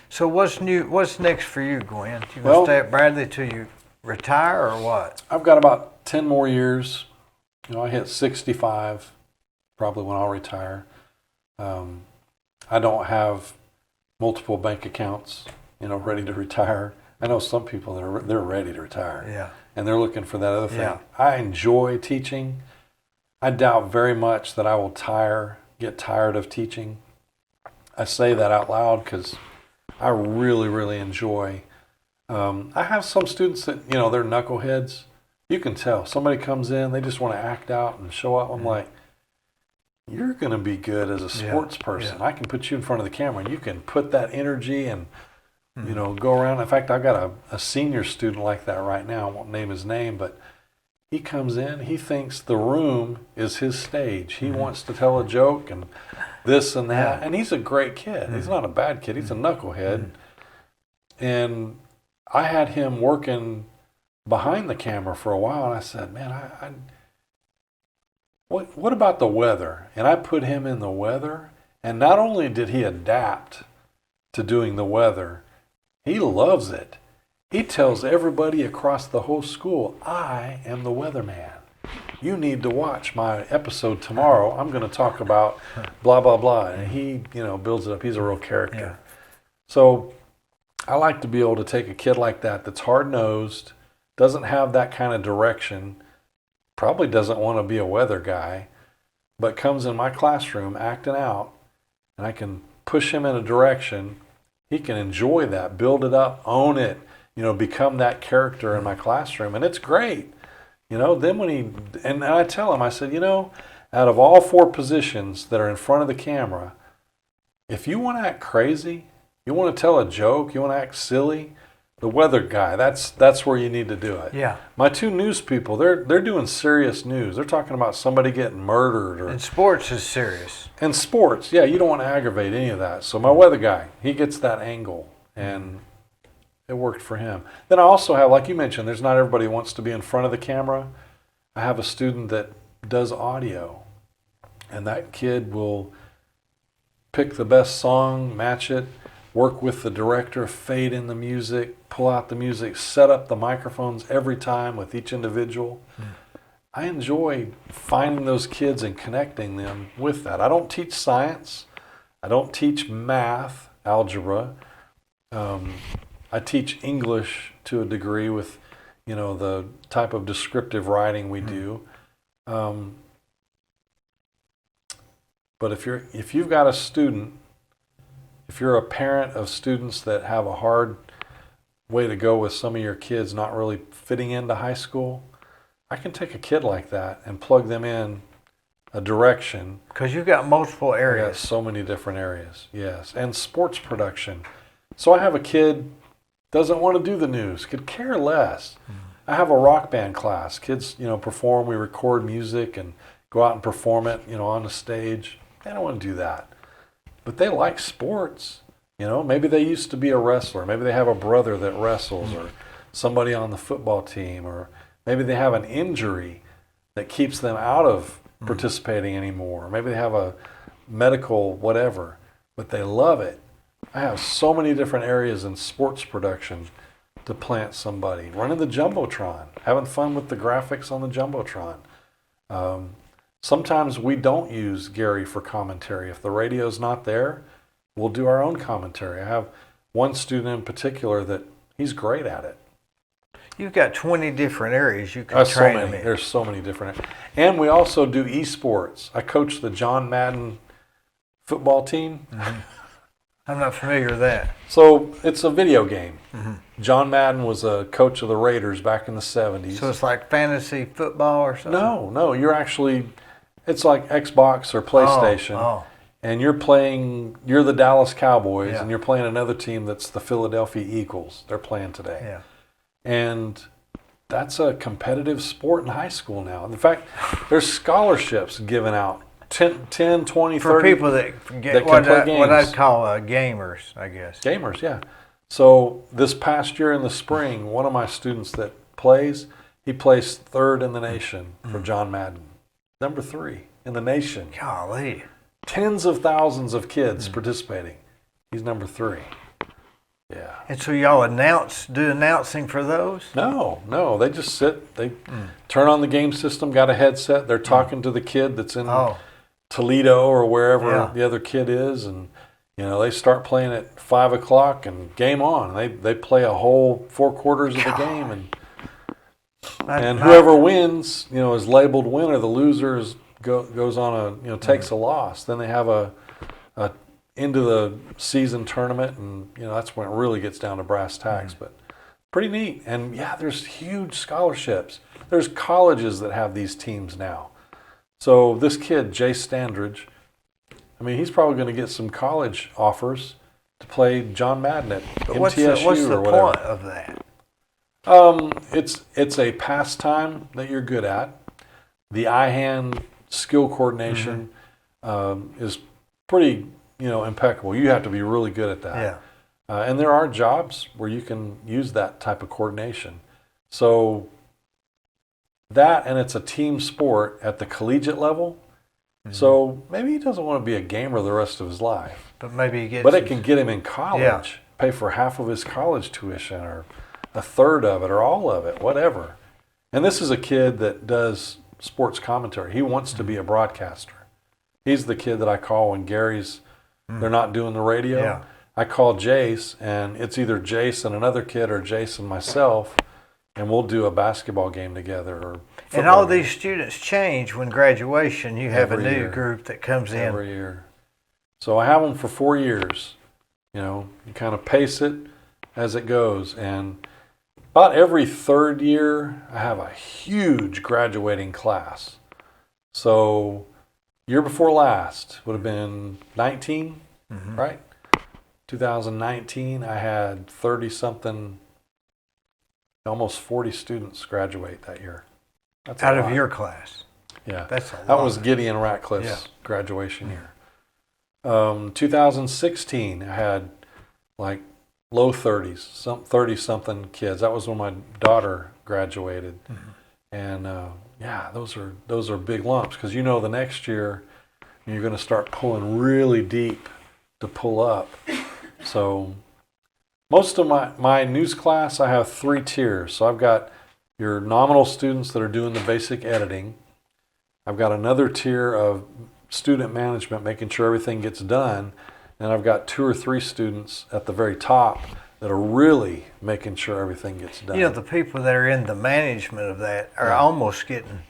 So what's new? What's next for you, Gwen? You Well, gonna stay at Bradley till you retire, or what? I've got about 10 more years. You know, I hit 65, probably when I'll retire. I don't have multiple bank accounts, you know, ready to retire. I know some people that they're ready to retire. Yeah. And they're looking for that other thing. Yeah. I enjoy teaching. I doubt very much that I will get tired of teaching. I say that out loud because I really, really enjoy. I have some students that, you know, they're knuckleheads. You can tell. Somebody comes in, they just want to act out and show up. I'm like, you're going to be good as a sports person. I can put you in front of the camera and you can put that energy and, you know, go around. In fact, I've got a senior student like that right now. I won't name his name, but he comes in, he thinks the room is his stage. He wants to tell a joke and this and that. And he's a great kid. He's not a bad kid. He's a knucklehead. And I had him working behind the camera for a while, and I said, man, what about the weather? And I put him in the weather, and not only did he adapt to doing the weather, he loves it. He tells everybody across the whole school, I am the weatherman. you need to watch my episode tomorrow. I'm going to talk about blah, blah, blah. And he, builds it up. He's a real character. Yeah. So I like to be able to take a kid like that that's hard-nosed, doesn't have that kind of direction, probably doesn't want to be a weather guy, but comes in my classroom acting out, and I can push him in a direction. He can enjoy that, build it up, own it, become that character in my classroom, and it's great. Then and I tell him, I said, out of all 4 positions that are in front of the camera, if you want to act crazy, you want to tell a joke, you want to act silly, the weather guy, that's where you need to do it. Yeah. My 2 news people, they're doing serious news. They're talking about somebody getting murdered. And sports is serious. And sports, yeah, you don't want to aggravate any of that. So my weather guy, he gets that angle, and it worked for him. Then I also have, like you mentioned, there's not everybody who wants to be in front of the camera. I have a student that does audio, and that kid will pick the best song, match it, work with the director, fade in the music, pull out the music, set up the microphones every time with each individual. I enjoy finding those kids and connecting them with that. I don't teach science. I don't teach math, algebra. I teach English to a degree with, the type of descriptive writing we do. But if you've got a student, if you're a parent of students that have a hard way to go with some of your kids not really fitting into high school, I can take a kid like that and plug them in a direction. Because you've got multiple areas. Yes, so many different areas, yes. And sports production. So I have a kid doesn't want to do the news, could care less. I have a rock band class. Kids, perform, we record music and go out and perform it, on the stage. They don't want to do that. But they like sports. Maybe they used to be a wrestler. Maybe they have a brother that wrestles, or somebody on the football team, or maybe they have an injury that keeps them out of participating anymore. Maybe they have a medical whatever, but they love it. I have so many different areas in sports production to plant somebody. Running the Jumbotron, having fun with the graphics on the Jumbotron. Sometimes we don't use Gary for commentary. If the radio's not there, we'll do our own commentary. I have one student in particular that he's great at it. You've got 20 different areas you can train them in. There's so many different. And we also do esports. I coach the John Madden football team. I'm not familiar with that. So it's a video game. John Madden was a coach of the Raiders back in the 70s. So it's like fantasy football or something? No, you're actually, it's like Xbox or PlayStation. Oh. And you're the Dallas Cowboys, and you're playing another team that's the Philadelphia Eagles. They're playing today. Yeah. And that's a competitive sport in high school now. In fact, there's scholarships given out, 10, 20, 30. For people that get what I'd call gamers, I guess. Gamers, yeah. So this past year in the spring, one of my students that plays, he placed 3rd in the nation for John Madden. Number 3 in the nation. Golly. Tens of thousands of kids participating. He's number 3. Yeah. And so y'all do announcing for those? No. They just sit. They turn on the game system, got a headset. They're talking to the kid that's in Toledo or wherever the other kid is. And, they start playing at 5 o'clock and game on. They play a whole 4 quarters of the game. And whoever wins, is labeled winner. The loser goes on takes a loss. Then they have a into the season tournament, and that's when it really gets down to brass tacks. But pretty neat. And there's huge scholarships. There's colleges that have these teams now. So this kid, Jay Standridge, he's probably going to get some college offers to play John Madden at MTSU what's the or whatever. point of that? It's a pastime that you're good at. The eye-hand skill coordination is pretty, impeccable. You have to be really good at that. Yeah. And there are jobs where you can use that type of coordination. So that, and it's a team sport at the collegiate level. So maybe he doesn't want to be a gamer the rest of his life. But maybe he gets. But it can get him in college, pay for half of his college tuition, or a third of it, or all of it, whatever. And this is a kid that does sports commentary. He wants to be a broadcaster. He's the kid that I call when they're not doing the radio. Yeah. I call Jace, and it's either Jace and another kid or Jace and myself, and we'll do a basketball game together. And all these students change when graduation. You have Every a new year. group that comes in. Every year. So I have them for 4 years. You kind of pace it as it goes. And about every third year, I have a huge graduating class. So year before last would have been 19, right? 2019, I had 30-something, almost 40 students graduate that year. That's out of your class. Yeah. That's a lot. That was Gideon Ratcliffe's graduation year. 2016, I had like low 30s, 30-something kids. That was when my daughter graduated. And those are big lumps, because the next year you're going to start pulling really deep to pull up. So most of my news class, I have 3 tiers. So I've got your nominal students that are doing the basic editing. I've got another tier of student management, making sure everything gets done. And I've got 2 or 3 students at the very top that are really making sure everything gets done. The people that are in the management of that are almost getting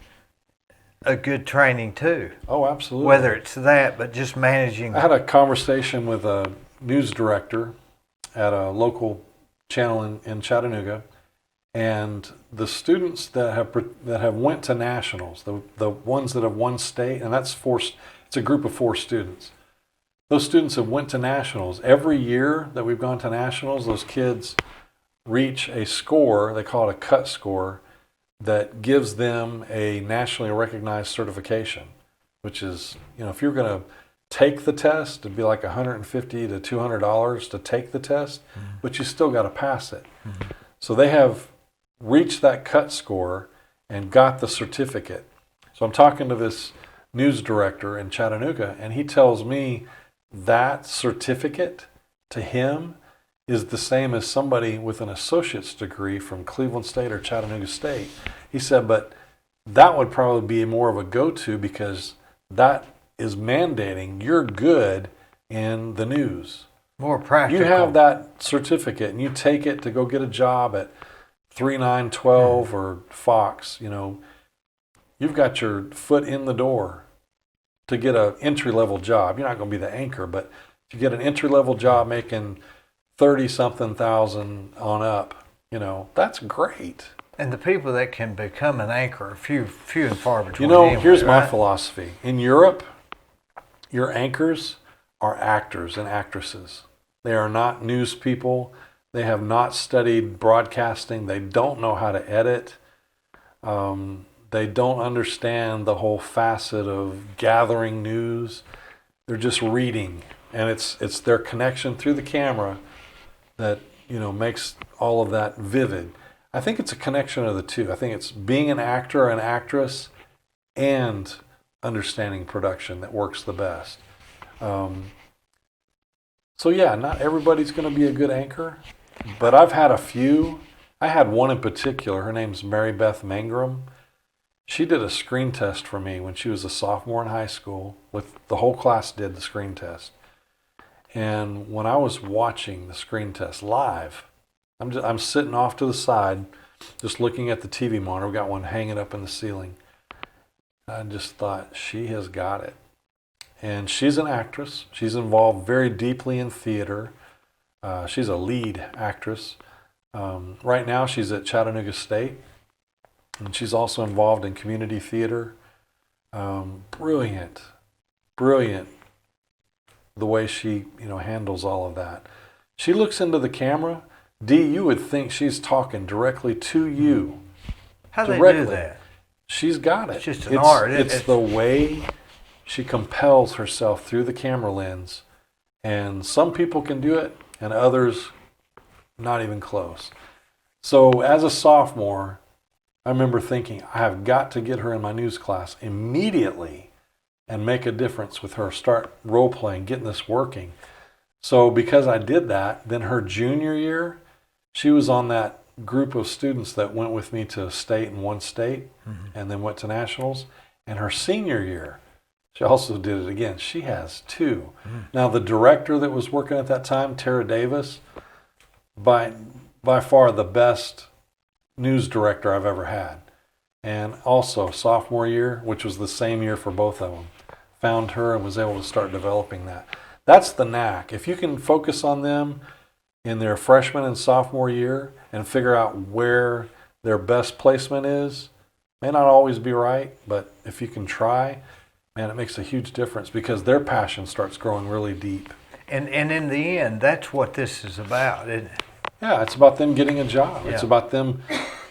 a good training too. Oh, absolutely. Whether it's that, but just managing. I had a conversation with a news director at a local channel in Chattanooga, and the students that have went to nationals, the ones that have won state, and that's 4. It's a group of 4 students. Those students have went to nationals. Every year that we've gone to nationals, those kids reach a score. They call it a cut score, that gives them a nationally recognized certification, which is, if you're going to take the test, it'd be like $150 to $200 to take the test, but you still got to pass it. So they have reached that cut score and got the certificate. So I'm talking to this news director in Chattanooga, and he tells me that certificate to him is the same as somebody with an associate's degree from Cleveland State or Chattanooga State. He said, but that would probably be more of a go-to, because that is mandating you're good in the news. More practical. You have that certificate and you take it to go get a job at 3912 or Fox, you've got your foot in the door to get an entry-level job. You're not going to be the anchor, but if you get an entry-level job making 30-something thousand on up, that's great. And the people that can become an anchor are few and far between. Here's my philosophy. In Europe, your anchors are actors and actresses. They are not news people. They have not studied broadcasting. They don't know how to edit. They don't understand the whole facet of gathering news. They're just reading. And it's their connection through the camera that makes all of that vivid. I think it's a connection of the two. I think it's being an actor or an actress and understanding production that works the best. Not everybody's going to be a good anchor, but I've had a few. I had one in particular. Her name's Mary Beth Mangrum. She did a screen test for me when she was a sophomore in high school. The whole class did the screen test. And when I was watching the screen test live, I'm sitting off to the side, just looking at the TV monitor. We got one hanging up in the ceiling. I just thought, she has got it. And she's an actress. She's involved very deeply in theater. She's a lead actress. Right now, she's at Chattanooga State, and she's also involved in community theater. Brilliant the way she handles all of that. She looks into the camera. Dee, you would think she's talking directly to you. How do they do that? She's got it. It's just an art. It's the way she compels herself through the camera lens. And some people can do it, and others not even close. So as a sophomore, I remember thinking, I have got to get her in my news class immediately and make a difference with her, start role-playing, getting this working. So because I did that, then her junior year, she was on that group of students that went with me to state and won state, and then went to nationals. And her senior year, she also did it again. She has 2. Now, the director that was working at that time, Tara Davis, by far the best news director I've ever had. And also, sophomore year, which was the same year for both of them, found her and was able to start developing that. That's the knack. If you can focus on them in their freshman and sophomore year and figure out where their best placement is, may not always be right, but if you can try, man, it makes a huge difference because their passion starts growing really deep. And in the end, that's what this is about, isn't it? Yeah, it's about them getting a job. Yeah. It's about them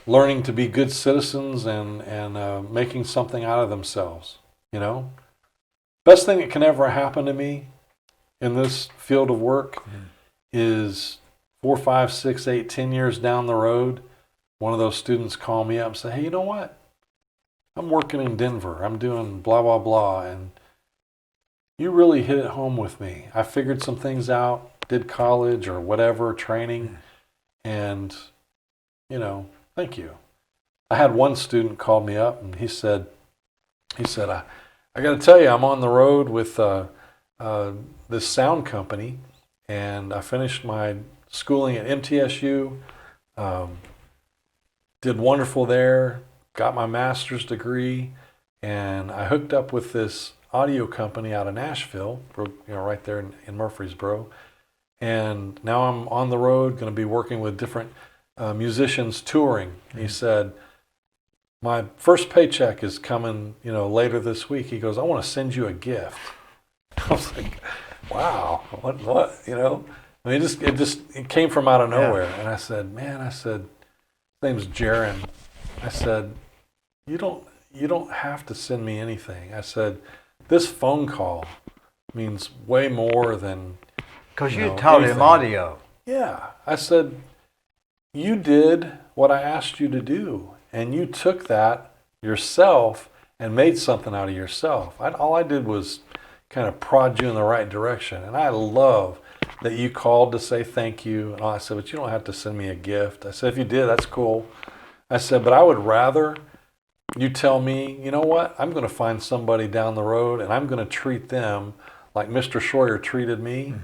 learning to be good citizens and making something out of themselves, you know? Best thing that can ever happen to me in this field of work is 4, 5, 6, 8, 10 years down the road, one of those students call me up and say, hey, you know what? I'm working in Denver. I'm doing blah, blah, blah. And you really hit it home with me. I figured some things out, did college or whatever, training. And, you know, thank you. I had one student call me up and he said, I got to tell you, I'm on the road with this sound company, and I finished my schooling at MTSU, did wonderful there, got my master's degree, and I hooked up with this audio company out of Nashville, right there in Murfreesboro, and now I'm on the road, going to be working with different musicians touring. He said, my first paycheck is coming, later this week. He goes, I want to send you a gift. I was like, wow, what, I mean, it came from out of nowhere. Yeah. And I said, his name's Jaron. I said, you don't have to send me anything. I said, this phone call means way more than, because you taught him audio. Yeah. I said, you did what I asked you to do. And you took that yourself and made something out of yourself. All I did was kind of prod you in the right direction. And I love that you called to say thank you. And I said, but you don't have to send me a gift. I said, if you did, that's cool. I said, but I would rather you tell me, you know what? I'm going to find somebody down the road and I'm going to treat them like Mr. Shroyer treated me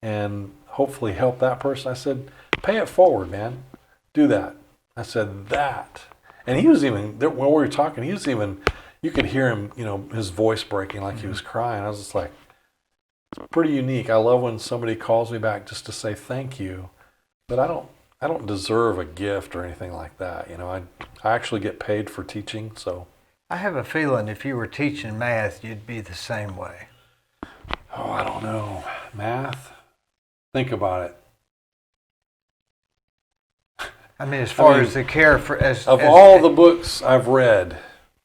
and hopefully help that person. I said, pay it forward, man. Do that. I said, that. And he was even, when we were talking, you could hear him, his voice breaking like he was crying. I was just like, it's pretty unique. I love when somebody calls me back just to say thank you, but I don't deserve a gift or anything like that. I actually get paid for teaching, so. I have a feeling if you were teaching math, you'd be the same way. Oh, I don't know. Math? Think about it. I mean, as far as the care for... all the books I've read,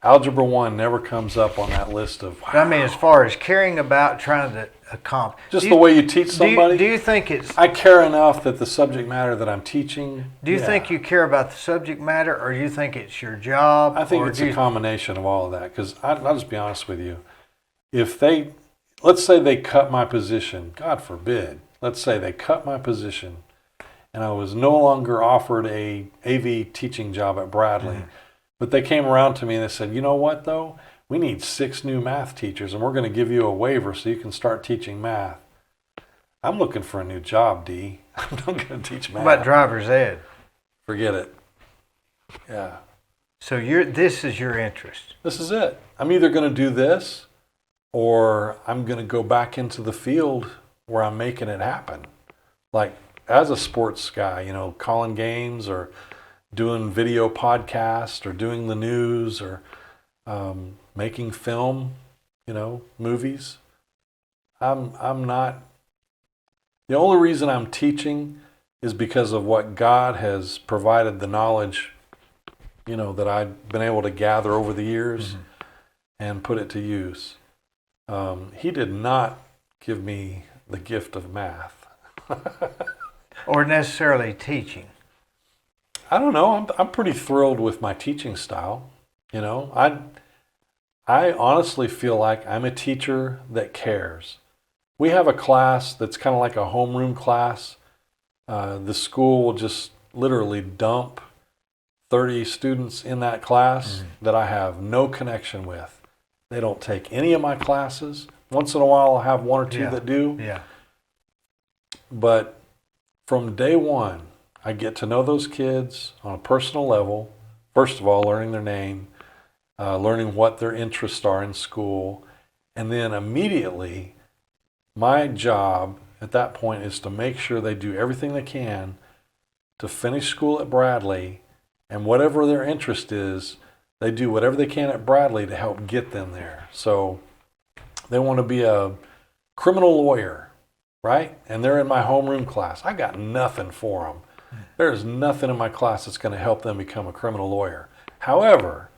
Algebra 1 never comes up on that list of... Wow. I mean, as far as caring about trying to accomplish... Just the way you teach somebody? Do you think it's... I care enough that the subject matter that I'm teaching... Do you think you care about the subject matter, or do you think it's your job? I think it's a combination of all of that, because I'll just be honest with you. Let's say they cut my position, God forbid. Let's say they cut my position, and I was no longer offered a AV teaching job at Bradley. But they came around to me and they said, you know what, though? We need 6 new math teachers, and we're going to give you a waiver so you can start teaching math. I'm looking for a new job, Dee. I'm not going to teach math. What about driver's ed? Forget it. Yeah. So this is your interest. This is it. I'm either going to do this, or I'm going to go back into the field where I'm making it happen. Like, as a sports guy, calling games or doing video podcasts or doing the news or making film, movies. I'm not, the only reason I'm teaching is because of what God has provided, the knowledge, that I've been able to gather over the years and put it to use. He did not give me the gift of math. Or necessarily teaching. I don't know. I'm pretty thrilled with my teaching style. I honestly feel like I'm a teacher that cares. We have a class that's kind of like a homeroom class. The school will just literally dump 30 students in that class that I have no connection with. They don't take any of my classes. Once in a while, I'll have one or two that do. Yeah. But from day one, I get to know those kids on a personal level. First of all, learning their name, learning what their interests are in school. And then immediately, my job at that point is to make sure they do everything they can to finish school at Bradley, and whatever their interest is, they do whatever they can at Bradley to help get them there. So they want to be a criminal lawyer, right? And they're in my homeroom class. I got nothing for them. There's nothing in my class that's going to help them become a criminal lawyer. However,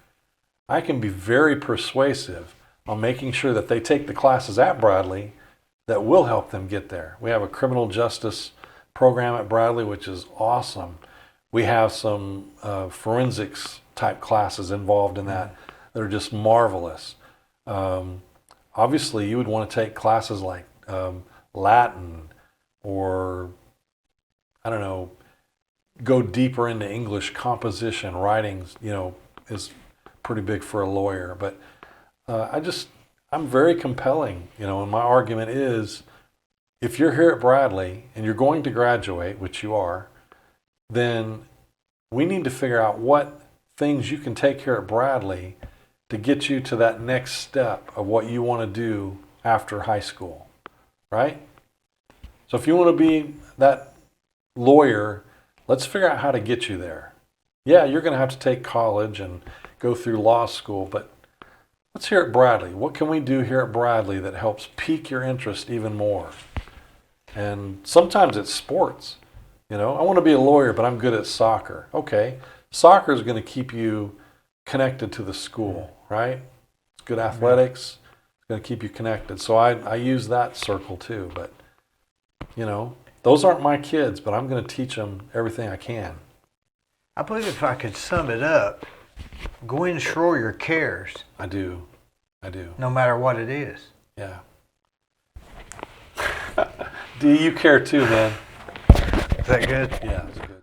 I can be very persuasive on making sure that they take the classes at Bradley that will help them get there. We have a criminal justice program at Bradley, which is awesome. We have some forensics type classes involved in that are just marvelous. Obviously, you would want to take classes like Latin, or, I don't know, go deeper into English composition. Writing, is pretty big for a lawyer. But I'm very compelling, and my argument is, if you're here at Bradley and you're going to graduate, which you are, then we need to figure out what things you can take here at Bradley to get you to that next step of what you want to do after high school, right? So if you want to be that lawyer, let's figure out how to get you there. Yeah, you're going to have to take college and go through law school, but let's hear at Bradley. What can we do here at Bradley that helps pique your interest even more? And sometimes it's sports. I want to be a lawyer, but I'm good at soccer. Okay, soccer is going to keep you connected to the school, right? It's good athletics. It's going to keep you connected. So I use that circle too. But, those aren't my kids, but I'm going to teach them everything I can. I believe if I could sum it up, Gwen Shroyer cares. I do. No matter what it is. Yeah. Dee, you care too, man. Is that good? Yeah, it's good.